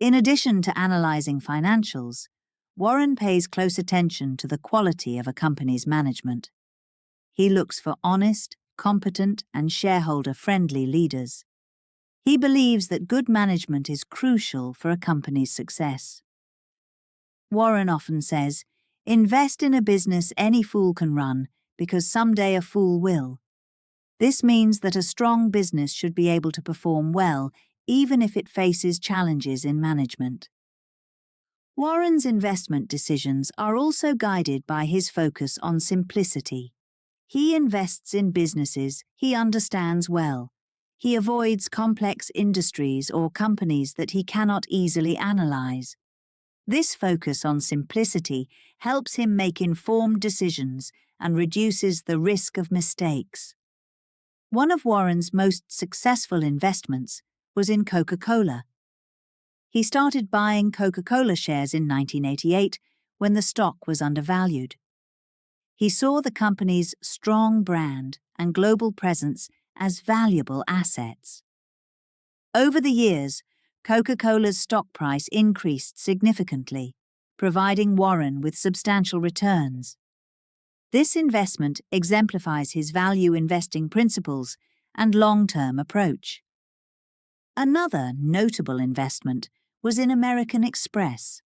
In addition to analyzing financials, Warren pays close attention to the quality of a company's management. He looks for honest, competent, and shareholder-friendly leaders. He believes that good management is crucial for a company's success. Warren often says, "Invest in a business any fool can run, because someday a fool will." This means that a strong business should be able to perform well, even if it faces challenges in management. Warren's investment decisions are also guided by his focus on simplicity. He invests in businesses he understands well. He avoids complex industries or companies that he cannot easily analyze. This focus on simplicity helps him make informed decisions and reduces the risk of mistakes. One of Warren's most successful investments was in Coca-Cola. He started buying Coca-Cola shares in 1988 when the stock was undervalued. He saw the company's strong brand and global presence as valuable assets. Over the years, Coca-Cola's stock price increased significantly, providing Warren with substantial returns. This investment exemplifies his value investing principles and long-term approach. Another notable investment was in American Express.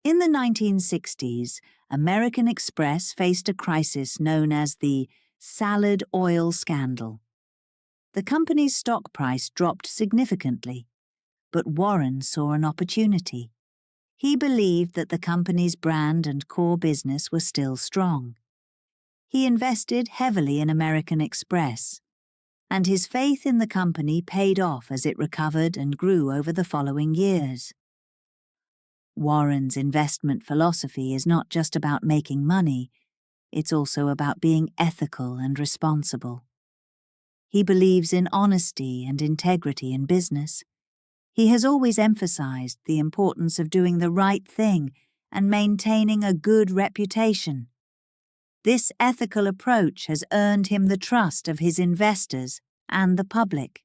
In the 1960s, American Express faced a crisis known as the salad oil scandal. The company's stock price dropped significantly, but Warren saw an opportunity. He believed that the company's brand and core business were still strong. He invested heavily in American Express, and his faith in the company paid off as it recovered and grew over the following years. Warren's investment philosophy is not just about making money, it's also about being ethical and responsible. He believes in honesty and integrity in business. He has always emphasized the importance of doing the right thing and maintaining a good reputation. This ethical approach has earned him the trust of his investors and the public.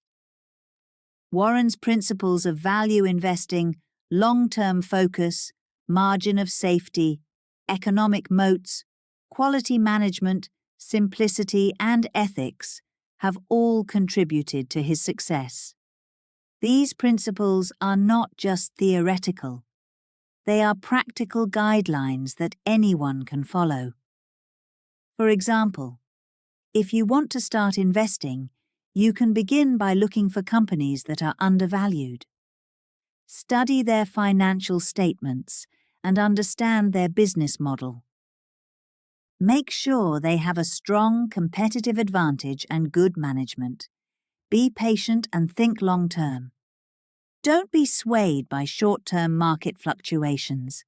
Warren's principles of value investing, long-term focus, margin of safety, economic moats, quality management, simplicity, and ethics have all contributed to his success. These principles are not just theoretical. They are practical guidelines that anyone can follow. For example, if you want to start investing, you can begin by looking for companies that are undervalued. Study their financial statements and understand their business model. Make sure they have a strong competitive advantage and good management. Be patient and think long-term. Don't be swayed by short-term market fluctuations.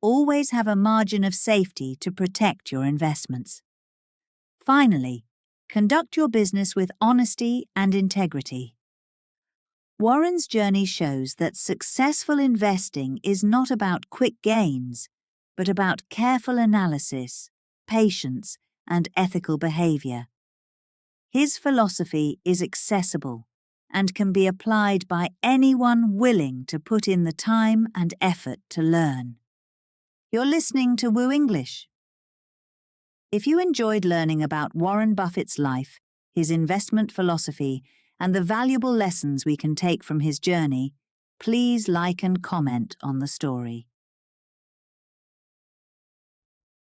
Always have a margin of safety to protect your investments. Finally, conduct your business with honesty and integrity. Warren's journey shows that successful investing is not about quick gains, but about careful analysis, patience, and ethical behavior. His philosophy is accessible and can be applied by anyone willing to put in the time and effort to learn. You're listening to WooEnglish. If you enjoyed learning about Warren Buffett's life, his investment philosophy, and the valuable lessons we can take from his journey, please like and comment on the story.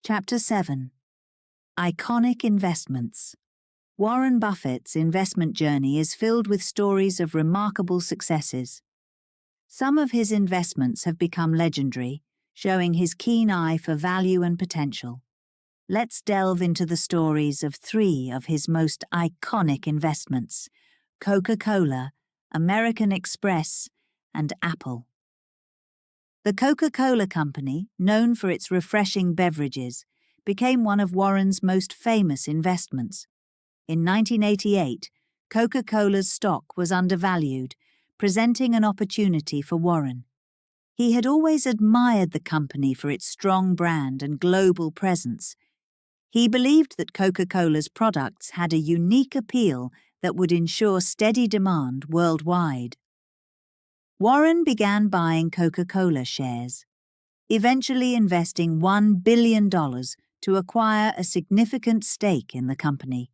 Chapter 7. Iconic Investments. Warren Buffett's investment journey is filled with stories of remarkable successes. Some of his investments have become legendary, showing his keen eye for value and potential. Let's delve into the stories of three of his most iconic investments: Coca-Cola, American Express, and Apple. The Coca-Cola Company, known for its refreshing beverages, became one of Warren's most famous investments. In 1988, Coca-Cola's stock was undervalued, presenting an opportunity for Warren. He had always admired the company for its strong brand and global presence. He believed that Coca-Cola's products had a unique appeal that would ensure steady demand worldwide. Warren began buying Coca-Cola shares, eventually investing $1 billion to acquire a significant stake in the company.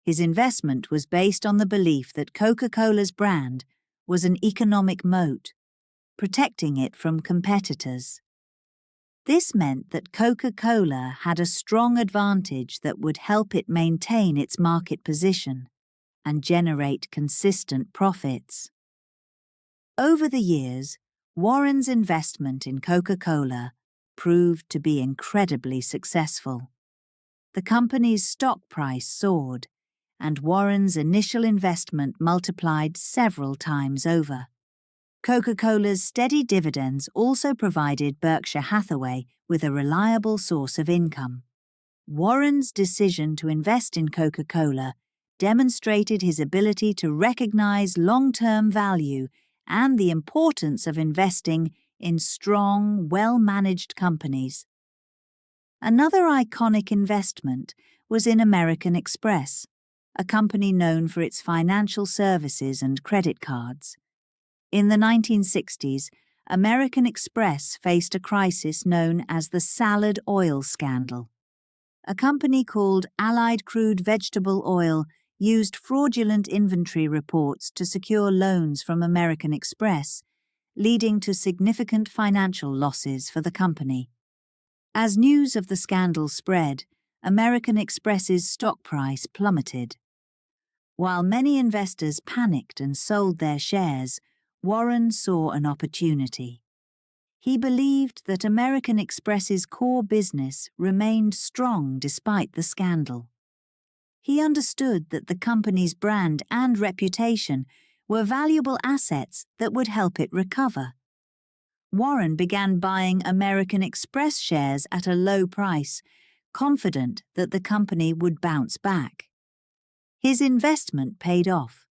His investment was based on the belief that Coca-Cola's brand was an economic moat, protecting it from competitors. This meant that Coca-Cola had a strong advantage that would help it maintain its market position and generate consistent profits. Over the years, Warren's investment in Coca-Cola proved to be incredibly successful. The company's stock price soared, and Warren's initial investment multiplied several times over. Coca-Cola's steady dividends also provided Berkshire Hathaway with a reliable source of income. Warren's decision to invest in Coca-Cola demonstrated his ability to recognize long-term value and the importance of investing in strong, well-managed companies. Another iconic investment was in American Express, a company known for its financial services and credit cards. In the 1960s, American Express faced a crisis known as the Salad Oil Scandal. A company called Allied Crude Vegetable Oil used fraudulent inventory reports to secure loans from American Express, leading to significant financial losses for the company. As news of the scandal spread, American Express's stock price plummeted. While many investors panicked and sold their shares, Warren saw an opportunity. He believed that American Express's core business remained strong despite the scandal. He understood that the company's brand and reputation were valuable assets that would help it recover. Warren began buying American Express shares at a low price, confident that the company would bounce back. His investment paid off.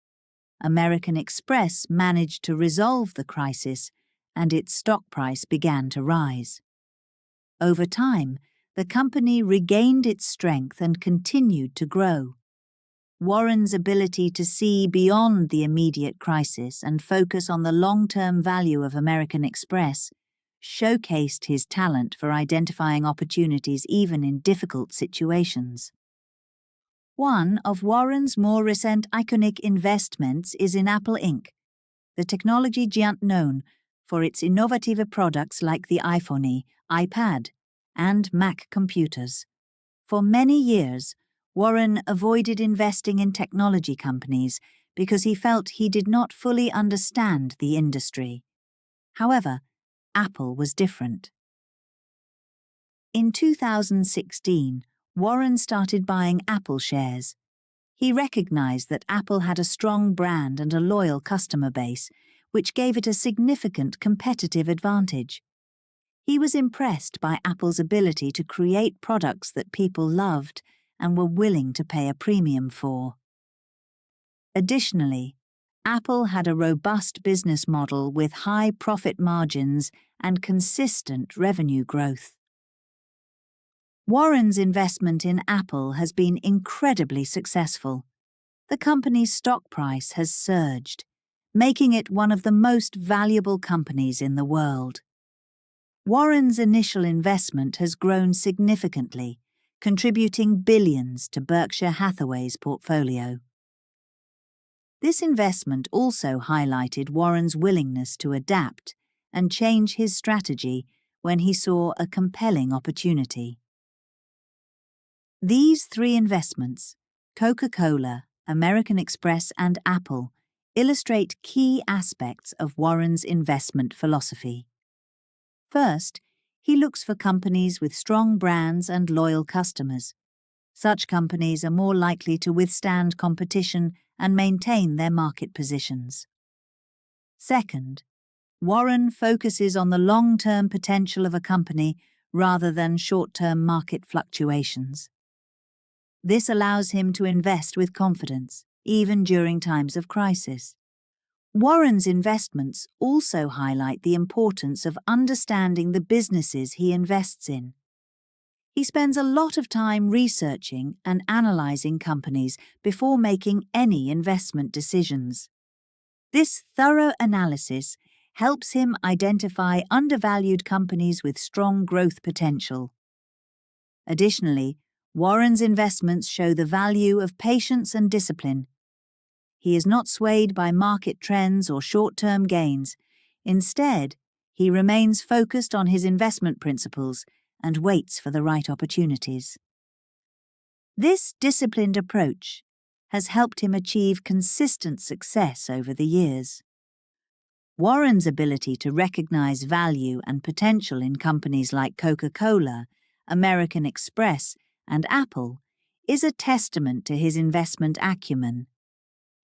American Express managed to resolve the crisis, and its stock price began to rise. Over time, the company regained its strength and continued to grow. Warren's ability to see beyond the immediate crisis and focus on the long-term value of American Express showcased his talent for identifying opportunities even in difficult situations. One of Warren's more recent iconic investments is in Apple Inc., the technology giant known for its innovative products like the iPhone, iPad, and Mac computers. For many years, Warren avoided investing in technology companies because he felt he did not fully understand the industry. However, Apple was different. In 2016, Warren started buying Apple shares. He recognized that Apple had a strong brand and a loyal customer base, which gave it a significant competitive advantage. He was impressed by Apple's ability to create products that people loved and were willing to pay a premium for. Additionally, Apple had a robust business model with high profit margins and consistent revenue growth. Warren's investment in Apple has been incredibly successful. The company's stock price has surged, making it one of the most valuable companies in the world. Warren's initial investment has grown significantly, contributing billions to Berkshire Hathaway's portfolio. This investment also highlighted Warren's willingness to adapt and change his strategy when he saw a compelling opportunity. These three investments, Coca-Cola, American Express, and Apple, illustrate key aspects of Warren's investment philosophy. First, he looks for companies with strong brands and loyal customers. Such companies are more likely to withstand competition and maintain their market positions. Second, Warren focuses on the long-term potential of a company rather than short-term market fluctuations. This allows him to invest with confidence, even during times of crisis. Warren's investments also highlight the importance of understanding the businesses he invests in. He spends a lot of time researching and analyzing companies before making any investment decisions. This thorough analysis helps him identify undervalued companies with strong growth potential. Additionally, Warren's investments show the value of patience and discipline. He is not swayed by market trends or short-term gains. Instead, he remains focused on his investment principles and waits for the right opportunities. This disciplined approach has helped him achieve consistent success over the years. Warren's ability to recognize value and potential in companies like Coca-Cola, American Express, and Apple is a testament to his investment acumen.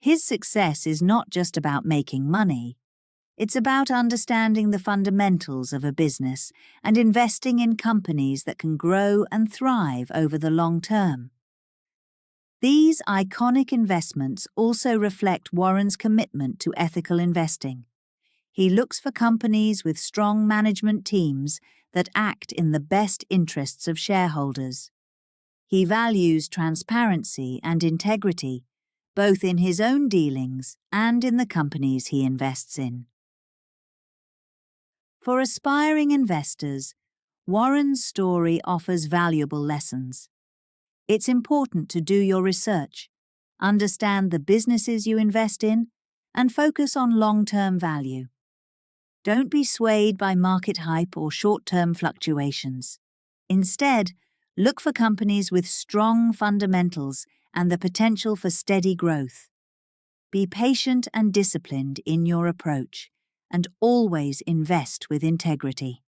His success is not just about making money. It's about understanding the fundamentals of a business and investing in companies that can grow and thrive over the long term. These iconic investments also reflect Warren's commitment to ethical investing. He looks for companies with strong management teams that act in the best interests of shareholders. He values transparency and integrity, both in his own dealings and in the companies he invests in. For aspiring investors, Warren's story offers valuable lessons. It's important to do your research, understand the businesses you invest in, and focus on long-term value. Don't be swayed by market hype or short-term fluctuations. Instead, look for companies with strong fundamentals and the potential for steady growth. Be patient and disciplined in your approach, and always invest with integrity.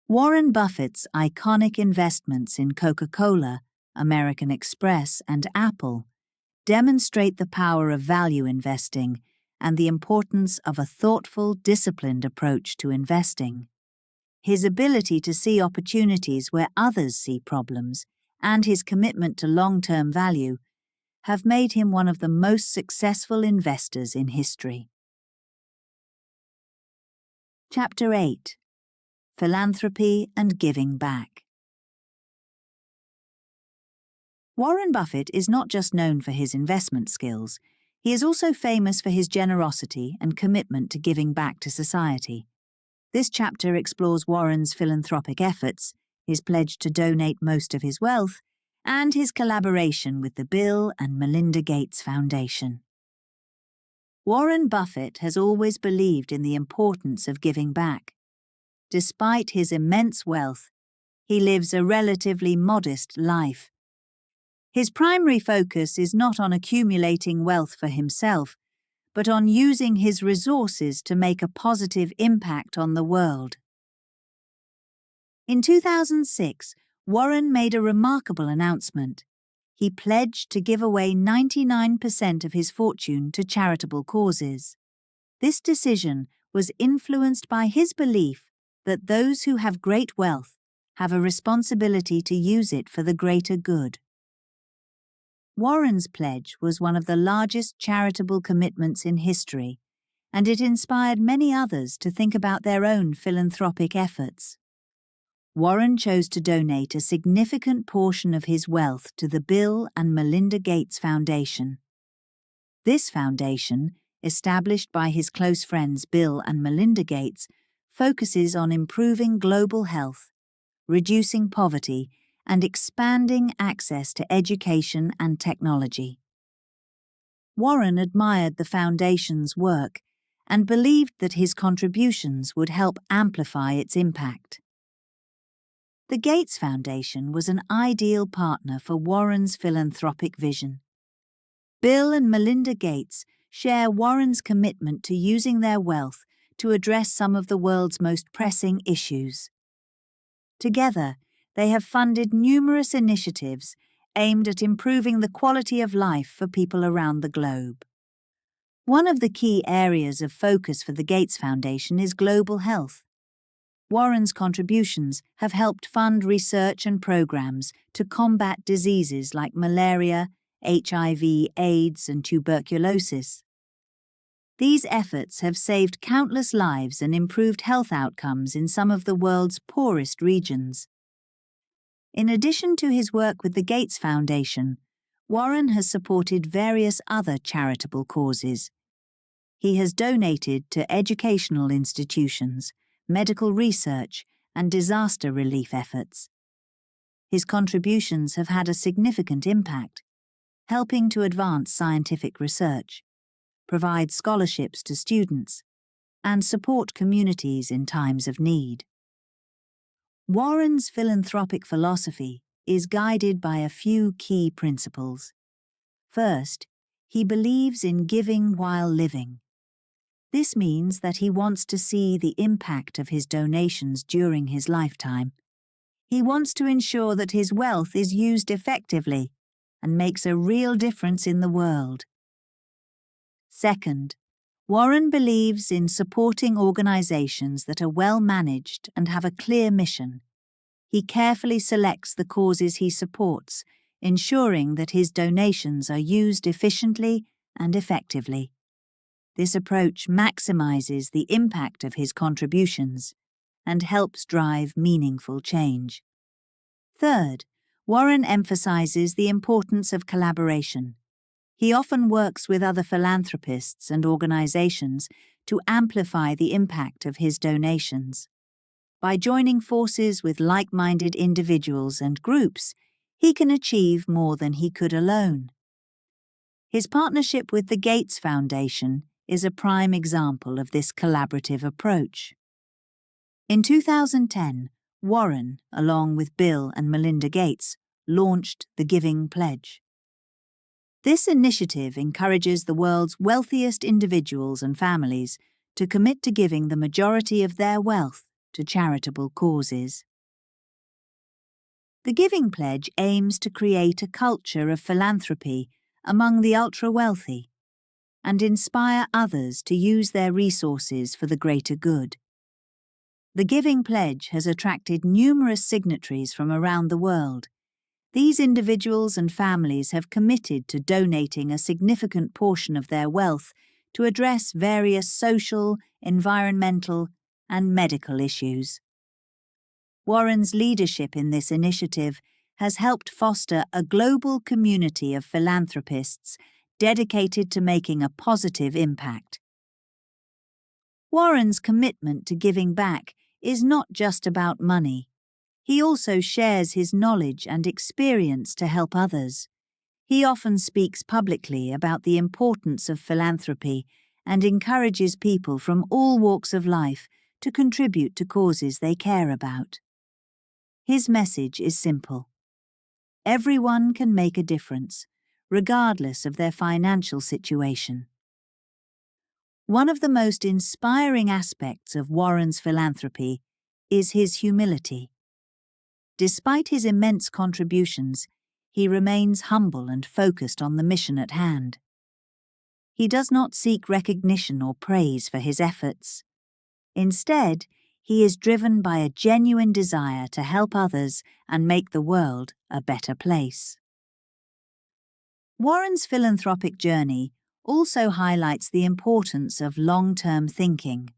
Warren Buffett's iconic investments in Coca-Cola, American Express, and Apple demonstrate the power of value investing and the importance of a thoughtful, disciplined approach to investing. His ability to see opportunities where others see problems and his commitment to long-term value have made him one of the most successful investors in history. Chapter 8: Philanthropy and Giving Back. Warren Buffett is not just known for his investment skills, he is also famous for his generosity and commitment to giving back to society. This chapter explores Warren's philanthropic efforts, his pledge to donate most of his wealth, and his collaboration with the Bill and Melinda Gates Foundation. Warren Buffett has always believed in the importance of giving back. Despite his immense wealth, he lives a relatively modest life. His primary focus is not on accumulating wealth for himself, but on using his resources to make a positive impact on the world. In 2006, Warren made a remarkable announcement. He pledged to give away 99% of his fortune to charitable causes. This decision was influenced by his belief that those who have great wealth have a responsibility to use it for the greater good. Warren's pledge was one of the largest charitable commitments in history, and it inspired many others to think about their own philanthropic efforts. Warren chose to donate a significant portion of his wealth to the Bill and Melinda Gates Foundation. This foundation, established by his close friends Bill and Melinda Gates, focuses on improving global health, reducing poverty, and expanding access to education and technology. Warren admired the foundation's work and believed that his contributions would help amplify its impact. The Gates Foundation was an ideal partner for Warren's philanthropic vision. Bill and Melinda Gates share Warren's commitment to using their wealth to address some of the world's most pressing issues. Together, they have funded numerous initiatives aimed at improving the quality of life for people around the globe. One of the key areas of focus for the Gates Foundation is global health. Warren's contributions have helped fund research and programs to combat diseases like malaria, HIV, AIDS, and tuberculosis. These efforts have saved countless lives and improved health outcomes in some of the world's poorest regions. In addition to his work with the Gates Foundation, Warren has supported various other charitable causes. He has donated to educational institutions, medical research, and disaster relief efforts. His contributions have had a significant impact, helping to advance scientific research, provide scholarships to students, and support communities in times of need. Warren's philanthropic philosophy is guided by a few key principles. First, he believes in giving while living. This means that he wants to see the impact of his donations during his lifetime. He wants to ensure that his wealth is used effectively and makes a real difference in the world. Second, Warren believes in supporting organizations that are well managed and have a clear mission. He carefully selects the causes he supports, ensuring that his donations are used efficiently and effectively. This approach maximizes the impact of his contributions and helps drive meaningful change. Third, Warren emphasizes the importance of collaboration. He often works with other philanthropists and organizations to amplify the impact of his donations. By joining forces with like-minded individuals and groups, he can achieve more than he could alone. His partnership with the Gates Foundation is a prime example of this collaborative approach. In 2010, Warren, along with Bill and Melinda Gates, launched the Giving Pledge. This initiative encourages the world's wealthiest individuals and families to commit to giving the majority of their wealth to charitable causes. The Giving Pledge aims to create a culture of philanthropy among the ultra-wealthy and inspire others to use their resources for the greater good. The Giving Pledge has attracted numerous signatories from around the world. These individuals and families have committed to donating a significant portion of their wealth to address various social, environmental, and medical issues. Warren's leadership in this initiative has helped foster a global community of philanthropists dedicated to making a positive impact. Warren's commitment to giving back is not just about money. He also shares his knowledge and experience to help others. He often speaks publicly about the importance of philanthropy and encourages people from all walks of life to contribute to causes they care about. His message is simple. Everyone can make a difference, regardless of their financial situation. One of the most inspiring aspects of Warren's philanthropy is his humility. Despite his immense contributions, he remains humble and focused on the mission at hand. He does not seek recognition or praise for his efforts. Instead, he is driven by a genuine desire to help others and make the world a better place. Warren's philanthropic journey also highlights the importance of long-term thinking.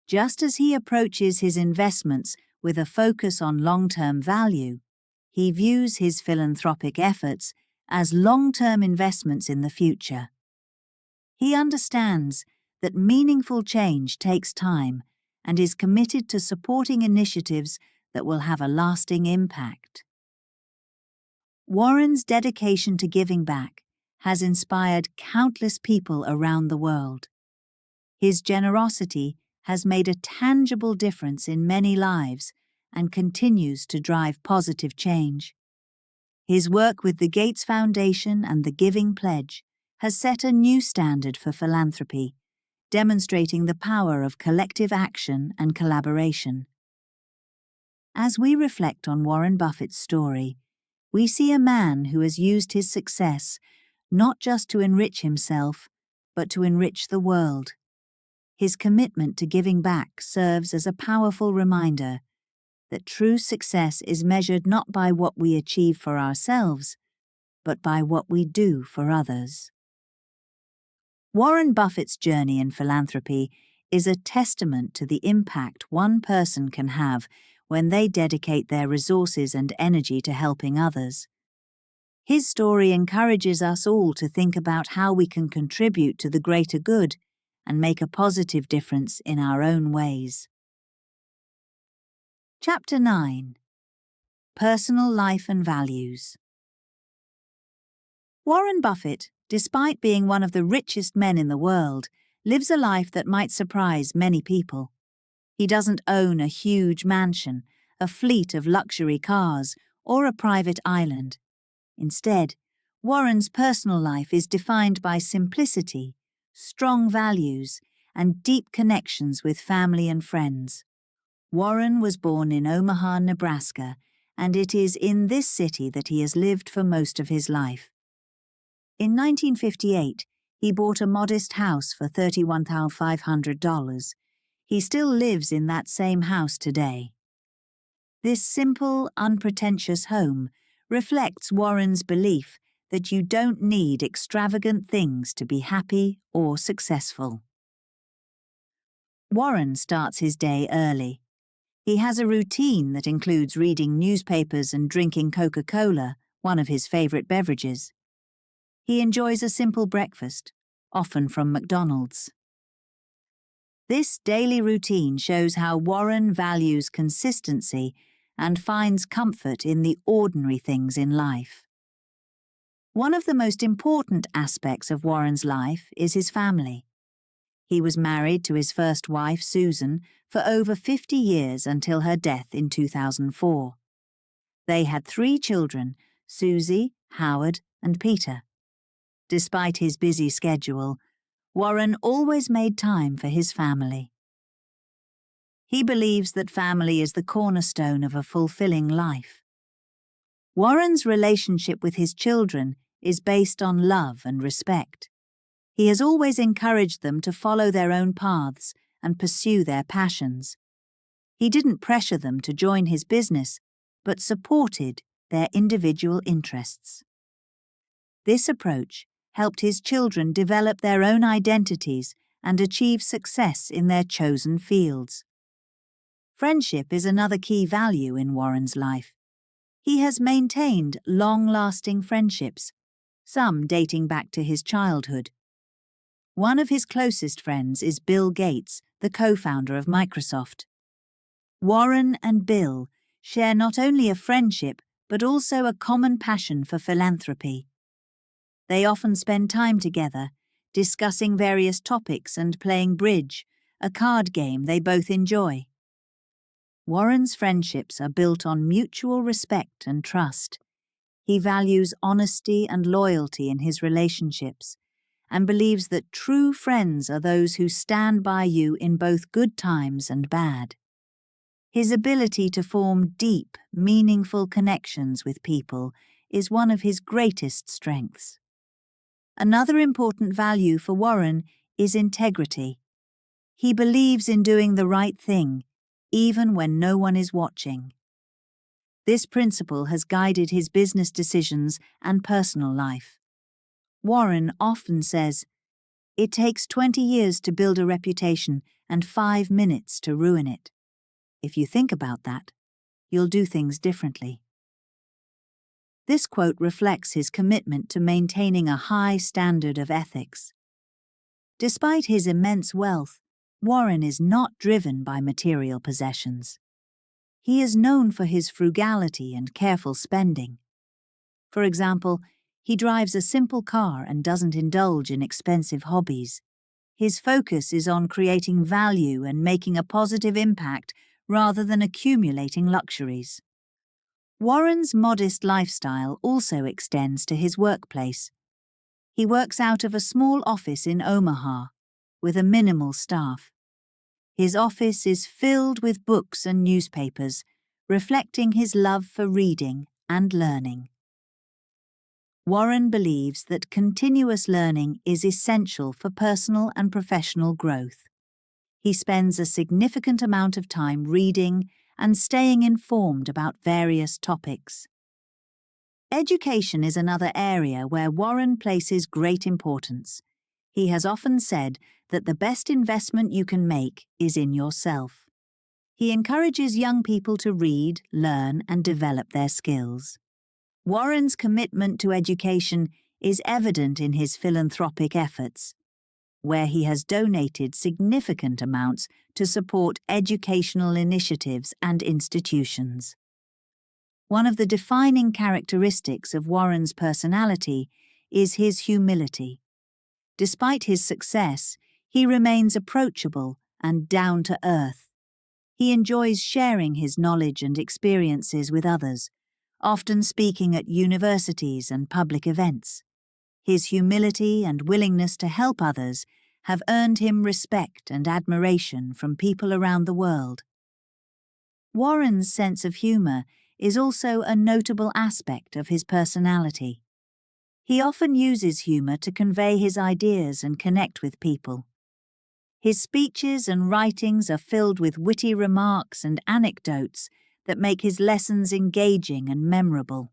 Just as he approaches his investments with a focus on long-term value, he views his philanthropic efforts as long-term investments in the future. He understands that meaningful change takes time and is committed to supporting initiatives that will have a lasting impact. Warren's dedication to giving back has inspired countless people around the world. His generosity has made a tangible difference in many lives and continues to drive positive change. His work with the Gates Foundation and the Giving Pledge has set a new standard for philanthropy, demonstrating the power of collective action and collaboration. As we reflect on Warren Buffett's story, we see a man who has used his success not just to enrich himself, but to enrich the world. His commitment to giving back serves as a powerful reminder that true success is measured not by what we achieve for ourselves, but by what we do for others. Warren Buffett's journey in philanthropy is a testament to the impact one person can have when they dedicate their resources and energy to helping others. His story encourages us all to think about how we can contribute to the greater good and make a positive difference in our own ways. Chapter 9. Personal Life and Values. Warren Buffett, despite being one of the richest men in the world, lives a life that might surprise many people. He doesn't own a huge mansion, a fleet of luxury cars, or a private island. Instead, Warren's personal life is defined by simplicity, strong values, and deep connections with family and friends. Warren was born in Omaha, Nebraska, and it is in this city that he has lived for most of his life. In 1958, he bought a modest house for $31,500. He still lives in that same house today. This simple, unpretentious home reflects Warren's belief that you don't need extravagant things to be happy or successful. Warren starts his day early. He has a routine that includes reading newspapers and drinking Coca-Cola, one of his favorite beverages. He enjoys a simple breakfast, often from McDonald's. This daily routine shows how Warren values consistency and finds comfort in the ordinary things in life. One of the most important aspects of Warren's life is his family. He was married to his first wife, Susan, for over 50 years until her death in 2004. They had 3 children, Susie, Howard, and Peter. Despite his busy schedule, Warren always made time for his family. He believes that family is the cornerstone of a fulfilling life. Warren's relationship with his children is based on love and respect. He has always encouraged them to follow their own paths and pursue their passions. He didn't pressure them to join his business, but supported their individual interests. This approach helped his children develop their own identities and achieve success in their chosen fields. Friendship is another key value in Warren's life. He has maintained long-lasting friendships, some dating back to his childhood. One of his closest friends is Bill Gates, the co-founder of Microsoft. Warren and Bill share not only a friendship but also a common passion for philanthropy. They often spend time together, discussing various topics and playing bridge, a card game they both enjoy. Warren's friendships are built on mutual respect and trust. He values honesty and loyalty in his relationships and believes that true friends are those who stand by you in both good times and bad. His ability to form deep, meaningful connections with people is one of his greatest strengths. Another important value for Warren is integrity. He believes in doing the right thing, even when no one is watching. This principle has guided his business decisions and personal life. Warren often says, "It takes 20 years to build a reputation and 5 minutes to ruin it. If you think about that, you'll do things differently." This quote reflects his commitment to maintaining a high standard of ethics. Despite his immense wealth, Warren is not driven by material possessions. He is known for his frugality and careful spending. For example, he drives a simple car and doesn't indulge in expensive hobbies. His focus is on creating value and making a positive impact rather than accumulating luxuries. Warren's modest lifestyle also extends to his workplace. He works out of a small office in Omaha, with a minimal staff. His office is filled with books and newspapers, reflecting his love for reading and learning. Warren believes that continuous learning is essential for personal and professional growth. He spends a significant amount of time reading and staying informed about various topics. Education is another area where Warren places great importance. He has often said that the best investment you can make is in yourself. He encourages young people to read, learn, and develop their skills. Warren's commitment to education is evident in his philanthropic efforts, where he has donated significant amounts to support educational initiatives and institutions. One of the defining characteristics of Warren's personality is his humility. Despite his success, he remains approachable and down to earth. He enjoys sharing his knowledge and experiences with others, often speaking at universities and public events. His humility and willingness to help others have earned him respect and admiration from people around the world. Warren's sense of humor is also a notable aspect of his personality. He often uses humor to convey his ideas and connect with people. His speeches and writings are filled with witty remarks and anecdotes that make his lessons engaging and memorable.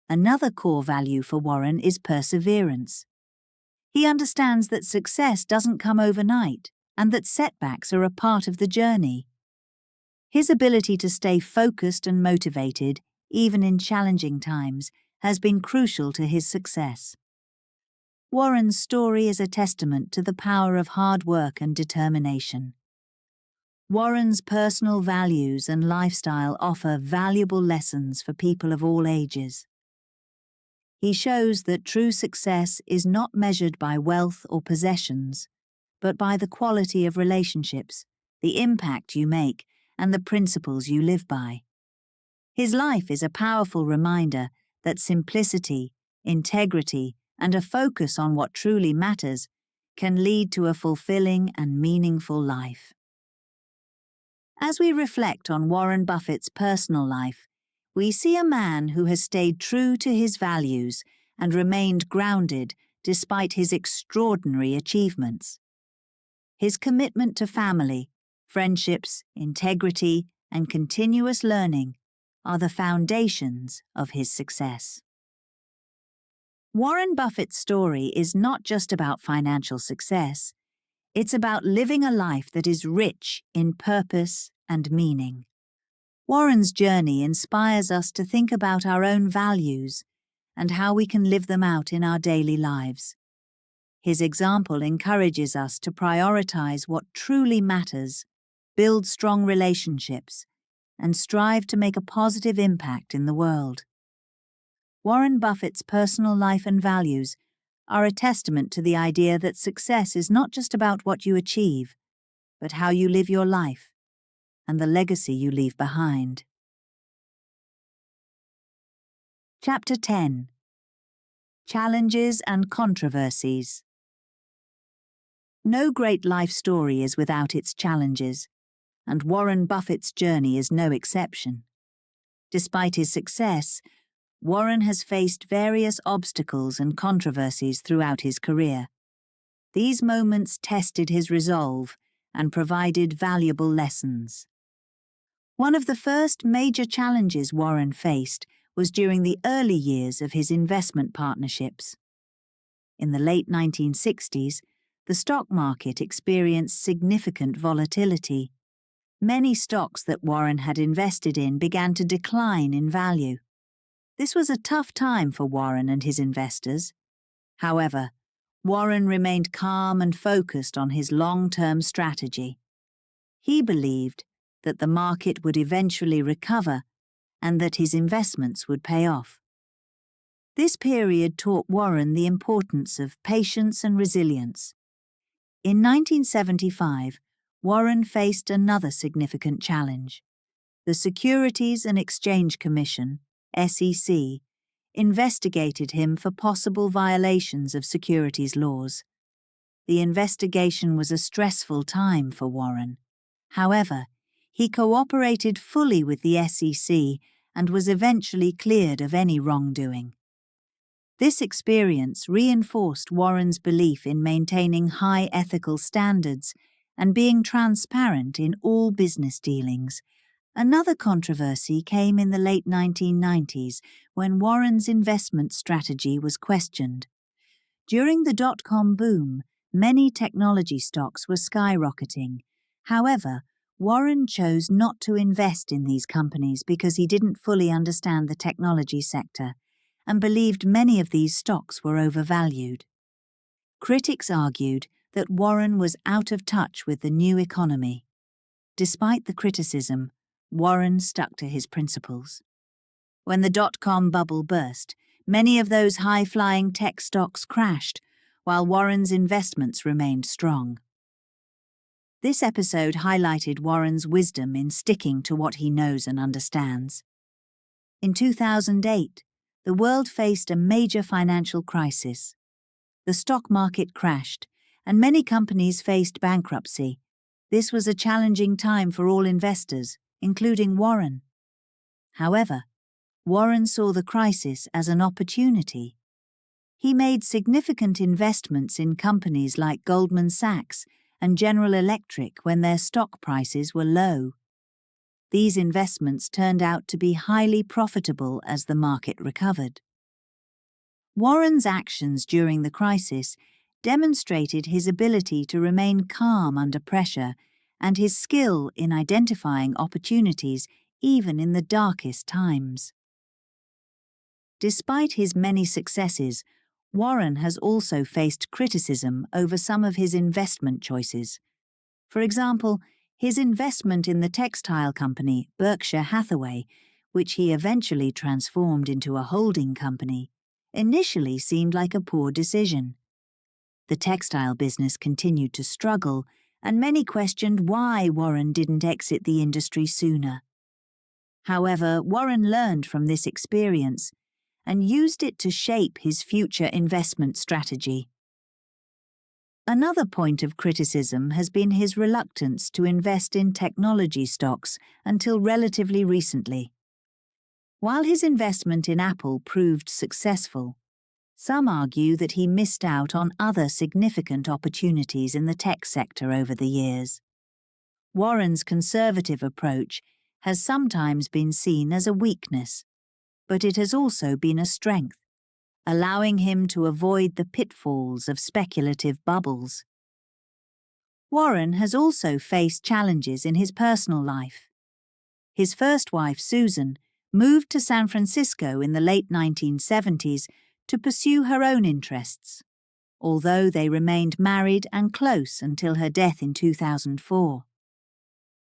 Another core value for Warren is perseverance. He understands that success doesn't come overnight and that setbacks are a part of the journey. His ability to stay focused and motivated, even in challenging times, has been crucial to his success. Warren's story is a testament to the power of hard work and determination. Warren's personal values and lifestyle offer valuable lessons for people of all ages. He shows that true success is not measured by wealth or possessions, but by the quality of relationships, the impact you make, and the principles you live by. His life is a powerful reminder that simplicity, integrity, and a focus on what truly matters can lead to a fulfilling and meaningful life. As we reflect on Warren Buffett's personal life, we see a man who has stayed true to his values and remained grounded despite his extraordinary achievements. His commitment to family, friendships, integrity, and continuous learning are the foundations of his success. Warren Buffett's story is not just about financial success, it's about living a life that is rich in purpose and meaning. Warren's journey inspires us to think about our own values and how we can live them out in our daily lives. His example encourages us to prioritize what truly matters, build strong relationships, and strive to make a positive impact in the world. Warren Buffett's personal life and values are a testament to the idea that success is not just about what you achieve, but how you live your life and the legacy you leave behind. Chapter 10: Challenges and Controversies. No great life story is without its challenges, and Warren Buffett's journey is no exception. Despite his success, Warren has faced various obstacles and controversies throughout his career. These moments tested his resolve and provided valuable lessons. One of the first major challenges Warren faced was during the early years of his investment partnerships. In the late 1960s, the stock market experienced significant volatility. Many stocks that Warren had invested in began to decline in value. This was a tough time for Warren and his investors. However, Warren remained calm and focused on his long-term strategy. He believed that the market would eventually recover and that his investments would pay off. This period taught Warren the importance of patience and resilience. In 1975, Warren faced another significant challenge. The Securities and Exchange Commission, SEC, investigated him for possible violations of securities laws. The investigation was a stressful time for Warren. However, he cooperated fully with the SEC and was eventually cleared of any wrongdoing. This experience reinforced Warren's belief in maintaining high ethical standards and being transparent in all business dealings. Another controversy came in the late 1990s when Warren's investment strategy was questioned. During the dot-com boom, many technology stocks were skyrocketing. However, Warren chose not to invest in these companies because he didn't fully understand the technology sector and believed many of these stocks were overvalued. Critics argued that Warren was out of touch with the new economy. Despite the criticism, Warren stuck to his principles. When the dot-com bubble burst, many of those high-flying tech stocks crashed, while Warren's investments remained strong. This episode highlighted Warren's wisdom in sticking to what he knows and understands. In 2008, the world faced a major financial crisis. The stock market crashed, and many companies faced bankruptcy. This was a challenging time for all investors, including Warren. However, Warren saw the crisis as an opportunity. He made significant investments in companies like Goldman Sachs and General Electric when their stock prices were low. These investments turned out to be highly profitable as the market recovered. Warren's actions during the crisis demonstrated his ability to remain calm under pressure and his skill in identifying opportunities even in the darkest times. Despite his many successes, Warren has also faced criticism over some of his investment choices. For example, his investment in the textile company Berkshire Hathaway, which he eventually transformed into a holding company, initially seemed like a poor decision. The textile business continued to struggle, and many questioned why Warren didn't exit the industry sooner. However, Warren learned from this experience and used it to shape his future investment strategy. Another point of criticism has been his reluctance to invest in technology stocks until relatively recently. While his investment in Apple proved successful, some argue that he missed out on other significant opportunities in the tech sector over the years. Warren's conservative approach has sometimes been seen as a weakness, but it has also been a strength, allowing him to avoid the pitfalls of speculative bubbles. Warren has also faced challenges in his personal life. His first wife, Susan, moved to San Francisco in the late 1970s to pursue her own interests, although they remained married and close until her death in 2004.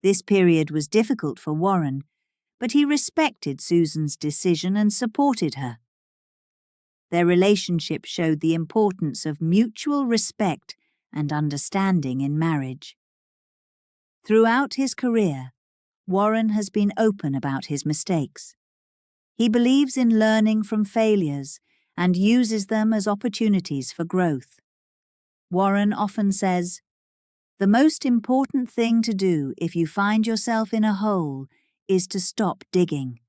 This period was difficult for Warren, but he respected Susan's decision and supported her. Their relationship showed the importance of mutual respect and understanding in marriage. Throughout his career, Warren has been open about his mistakes. He believes in learning from failures and uses them as opportunities for growth. Warren often says, "The most important thing to do if you find yourself in a hole is to stop digging."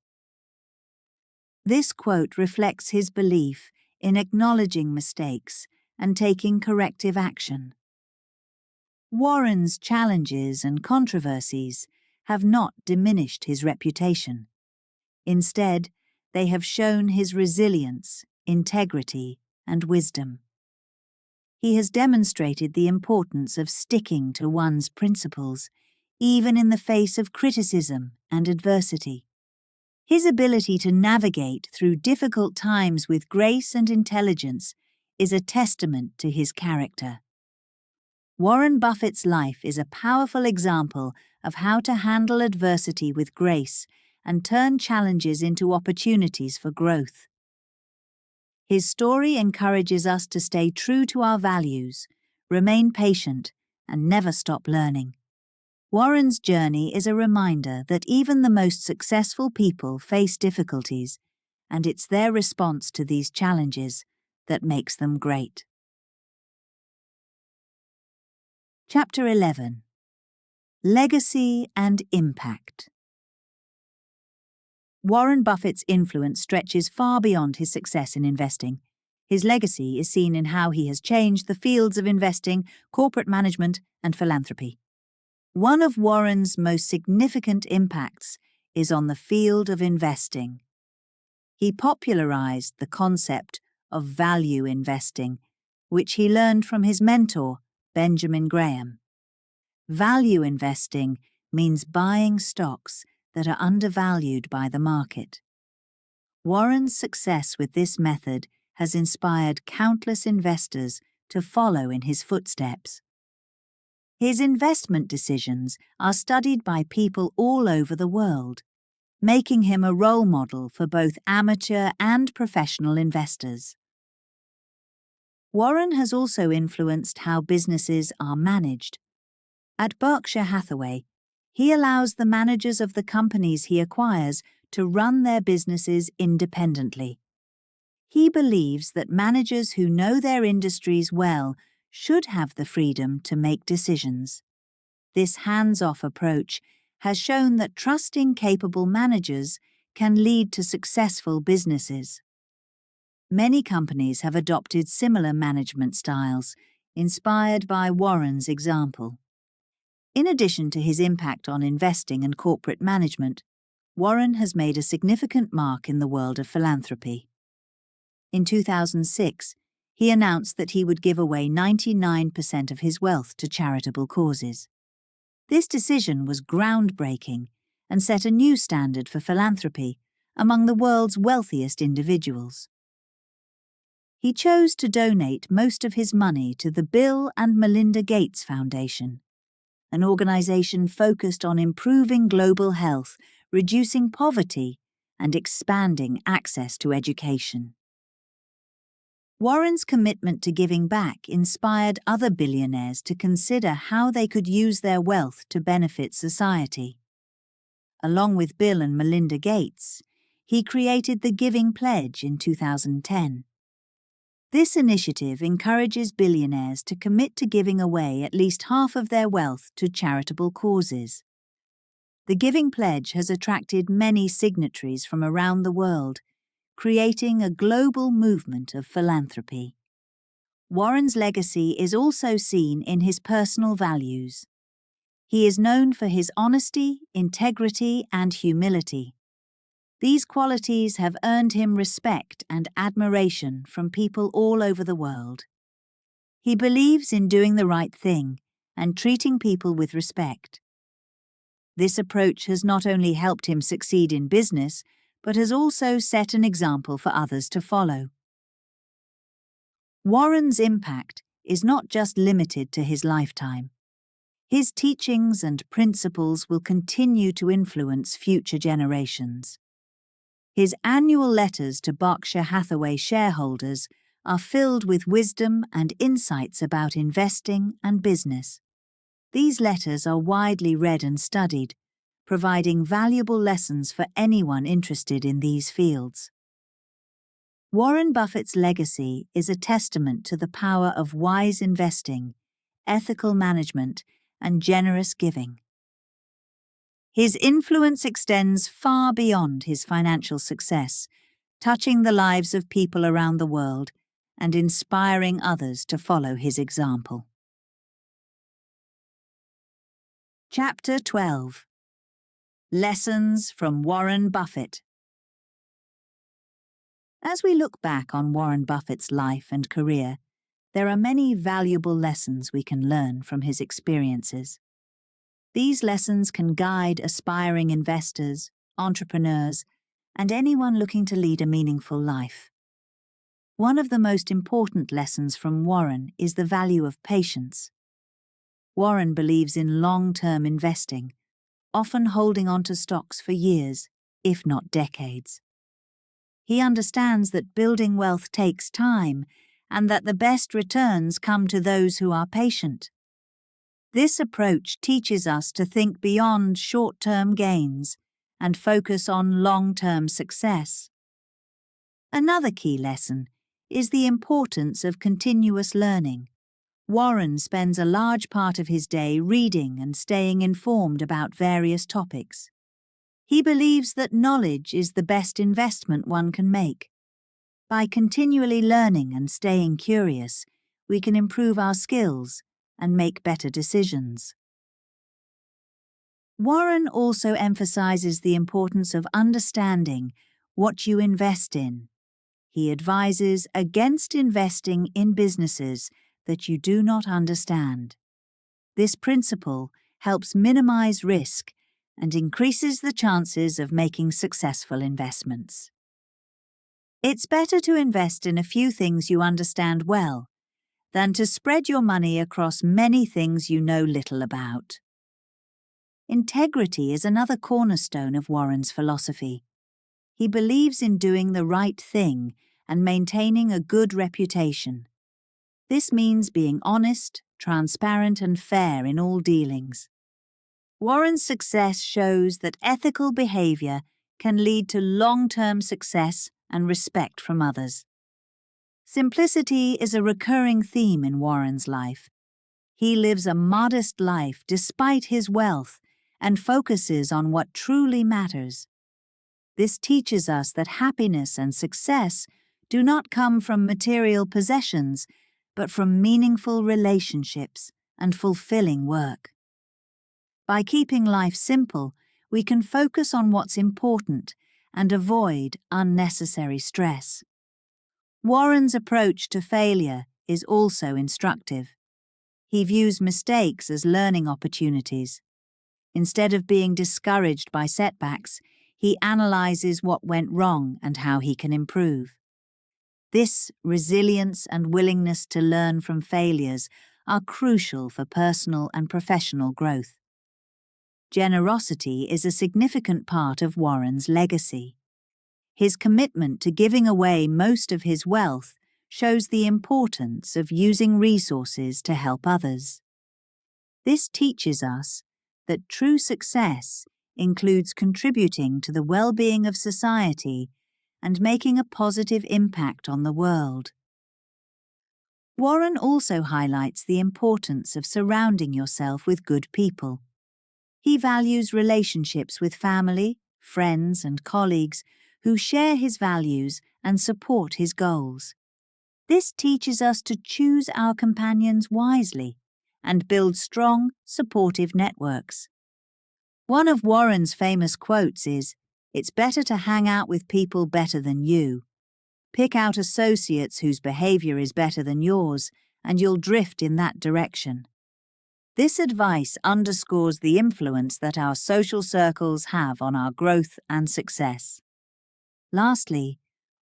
This quote reflects his belief in acknowledging mistakes and taking corrective action. Warren's challenges and controversies have not diminished his reputation. Instead, they have shown his resilience, integrity, and wisdom. He has demonstrated the importance of sticking to one's principles, even in the face of criticism and adversity. His ability to navigate through difficult times with grace and intelligence is a testament to his character. Warren Buffett's life is a powerful example of how to handle adversity with grace and turn challenges into opportunities for growth. His story encourages us to stay true to our values, remain patient, and never stop learning. Warren's journey is a reminder that even the most successful people face difficulties, and it's their response to these challenges that makes them great. Chapter 11. Legacy and Impact. Warren Buffett's influence stretches far beyond his success in investing. His legacy is seen in how he has changed the fields of investing, corporate management, and philanthropy. One of Warren's most significant impacts is on the field of investing. He popularized the concept of value investing which he learned from his mentor, Benjamin Graham. Value investing means buying stocks that are undervalued by the market. Warren's success with this method has inspired countless investors to follow in his footsteps. His investment decisions are studied by people all over the world, making him a role model for both amateur and professional investors. Warren has also influenced how businesses are managed. At Berkshire Hathaway, he allows the managers of the companies he acquires to run their businesses independently. He believes that managers who know their industries well should have the freedom to make decisions. This hands-off approach has shown that trusting capable managers can lead to successful businesses. Many companies have adopted similar management styles, inspired by Warren's example. In addition to his impact on investing and corporate management, Warren has made a significant mark in the world of philanthropy. In 2006, he announced that he would give away 99% of his wealth to charitable causes. This decision was groundbreaking and set a new standard for philanthropy among the world's wealthiest individuals. He chose to donate most of his money to the Bill and Melinda Gates Foundation, an organization focused on improving global health, reducing poverty, and expanding access to education. Warren's commitment to giving back inspired other billionaires to consider how they could use their wealth to benefit society. Along with Bill and Melinda Gates, he created the Giving Pledge in 2010. This initiative encourages billionaires to commit to giving away at least half of their wealth to charitable causes. The Giving Pledge has attracted many signatories from around the world, creating a global movement of philanthropy. Warren's legacy is also seen in his personal values. He is known for his honesty, integrity, and humility. These qualities have earned him respect and admiration from people all over the world. He believes in doing the right thing and treating people with respect. This approach has not only helped him succeed in business, but has also set an example for others to follow. Warren's impact is not just limited to his lifetime. His teachings and principles will continue to influence future generations. His annual letters to Berkshire Hathaway shareholders are filled with wisdom and insights about investing and business. These letters are widely read and studied, providing valuable lessons for anyone interested in these fields. Warren Buffett's legacy is a testament to the power of wise investing, ethical management, and generous giving. His influence extends far beyond his financial success, touching the lives of people around the world and inspiring others to follow his example. Chapter 12. Lessons from Warren Buffett. As we look back on Warren Buffett's life and career, there are many valuable lessons we can learn from his experiences. These lessons can guide aspiring investors, entrepreneurs, and anyone looking to lead a meaningful life. One of the most important lessons from Warren is the value of patience. Warren believes in long-term investing, often holding on to stocks for years, if not decades. He understands that building wealth takes time and that the best returns come to those who are patient. This approach teaches us to think beyond short-term gains and focus on long-term success. Another key lesson is the importance of continuous learning. Warren spends a large part of his day reading and staying informed about various topics. He believes that knowledge is the best investment one can make. By continually learning and staying curious, we can improve our skills and make better decisions. Warren also emphasizes the importance of understanding what you invest in. He advises against investing in businesses that you do not understand. This principle helps minimize risk and increases the chances of making successful investments. It's better to invest in a few things you understand well than to spread your money across many things you know little about. Integrity is another cornerstone of Warren's philosophy. He believes in doing the right thing and maintaining a good reputation. This means being honest, transparent, and fair in all dealings. Warren's success shows that ethical behavior can lead to long-term success and respect from others. Simplicity is a recurring theme in Warren's life. He lives a modest life despite his wealth and focuses on what truly matters. This teaches us that happiness and success do not come from material possessions, but from meaningful relationships and fulfilling work. By keeping life simple, we can focus on what's important and avoid unnecessary stress. Warren's approach to failure is also instructive. He views mistakes as learning opportunities. Instead of being discouraged by setbacks, he analyzes what went wrong and how he can improve. This resilience and willingness to learn from failures are crucial for personal and professional growth. Generosity is a significant part of Warren's legacy. His commitment to giving away most of his wealth shows the importance of using resources to help others. This teaches us that true success includes contributing to the well-being of society and making a positive impact on the world. Warren also highlights the importance of surrounding yourself with good people. He values relationships with family, friends, and colleagues who share his values and support his goals. This teaches us to choose our companions wisely and build strong, supportive networks. One of Warren's famous quotes is, "It's better to hang out with people better than you. Pick out associates whose behavior is better than yours, and you'll drift in that direction." This advice underscores the influence that our social circles have on our growth and success. Lastly,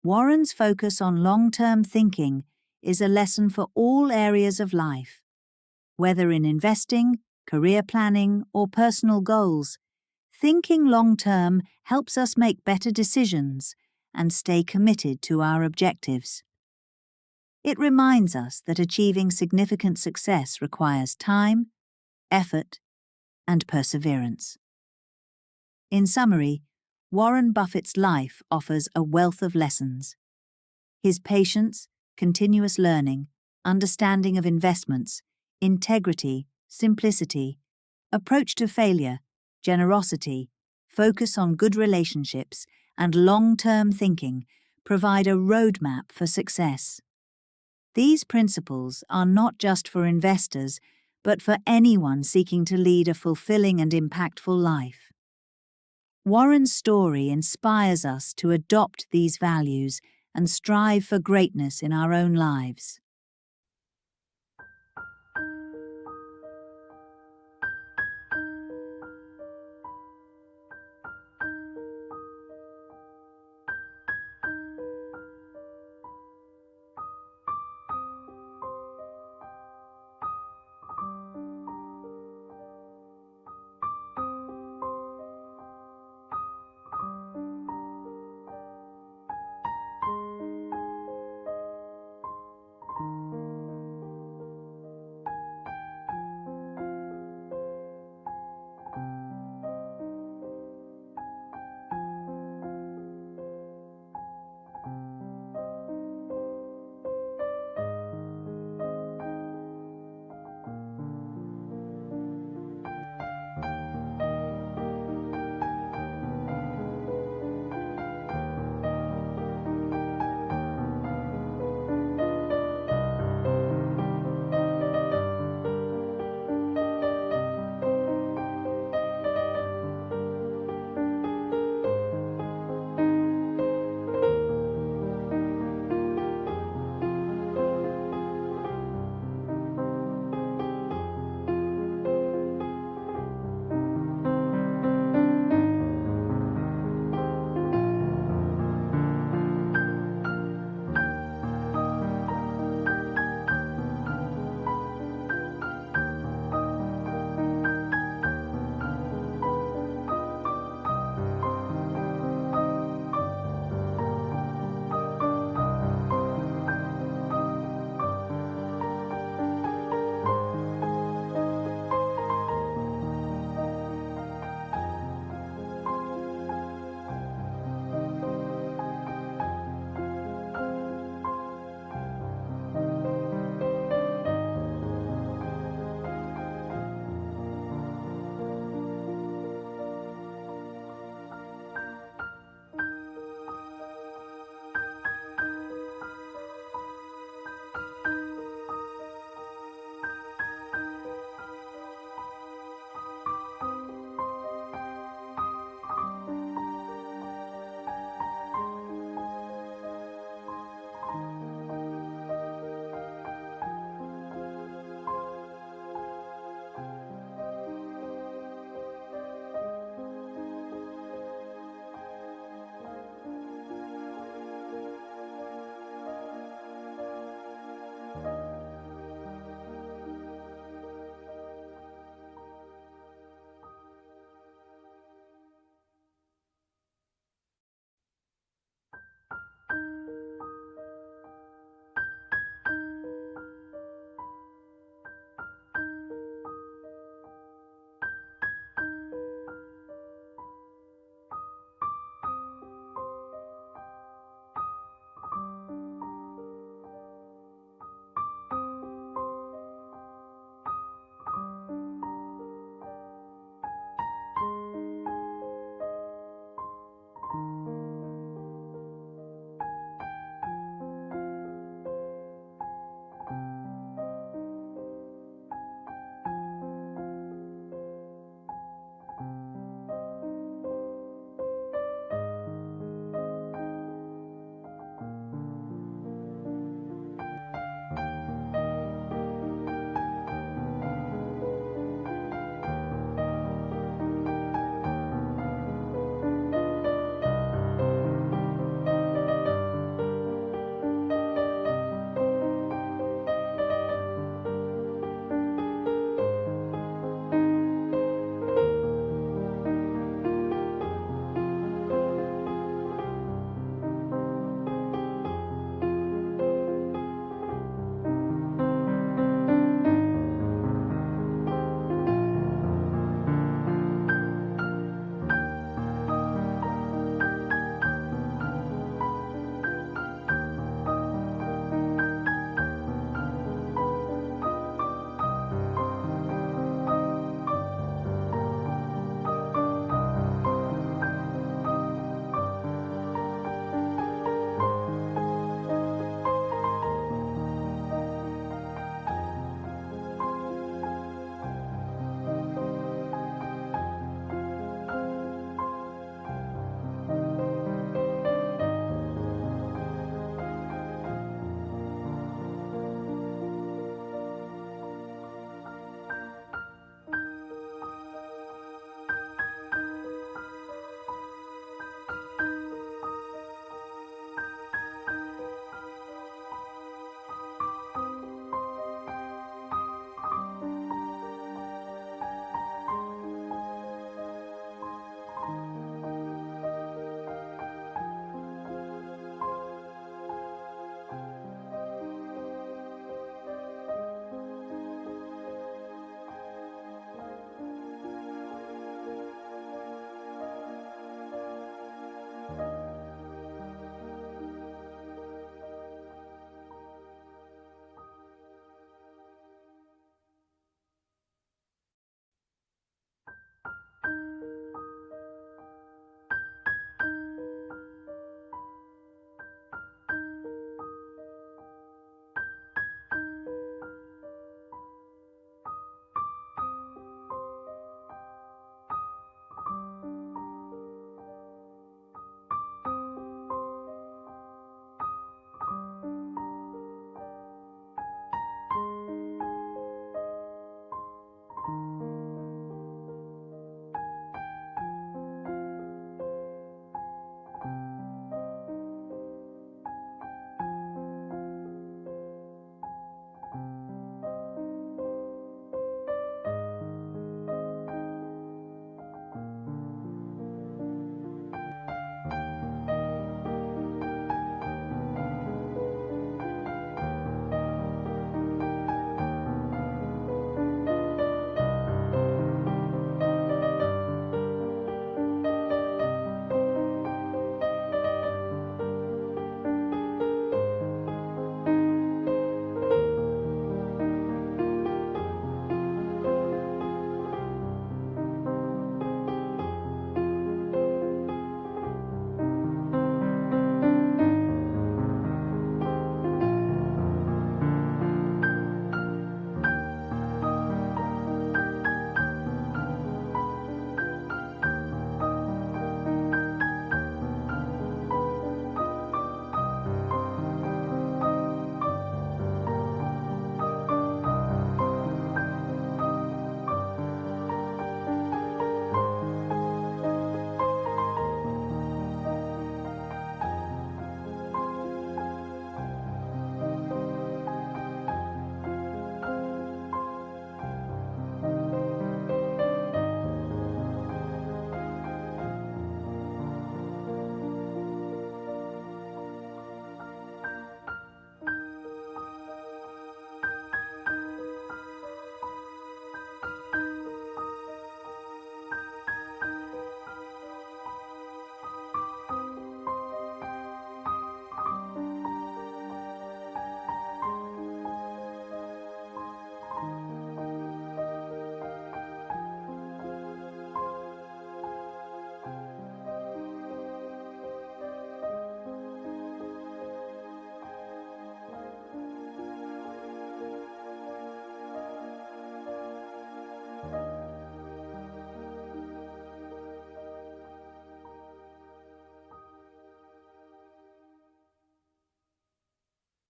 Warren's focus on long-term thinking is a lesson for all areas of life. Whether in investing, career planning, or personal goals, thinking long-term helps us make better decisions and stay committed to our objectives. It reminds us that achieving significant success requires time, effort, and perseverance. In summary, Warren Buffett's life offers a wealth of lessons. His patience, continuous learning, understanding of investments, integrity, simplicity, approach to failure, generosity, focus on good relationships, and long-term thinking provide a roadmap for success. These principles are not just for investors, but for anyone seeking to lead a fulfilling and impactful life. Warren's story inspires us to adopt these values and strive for greatness in our own lives.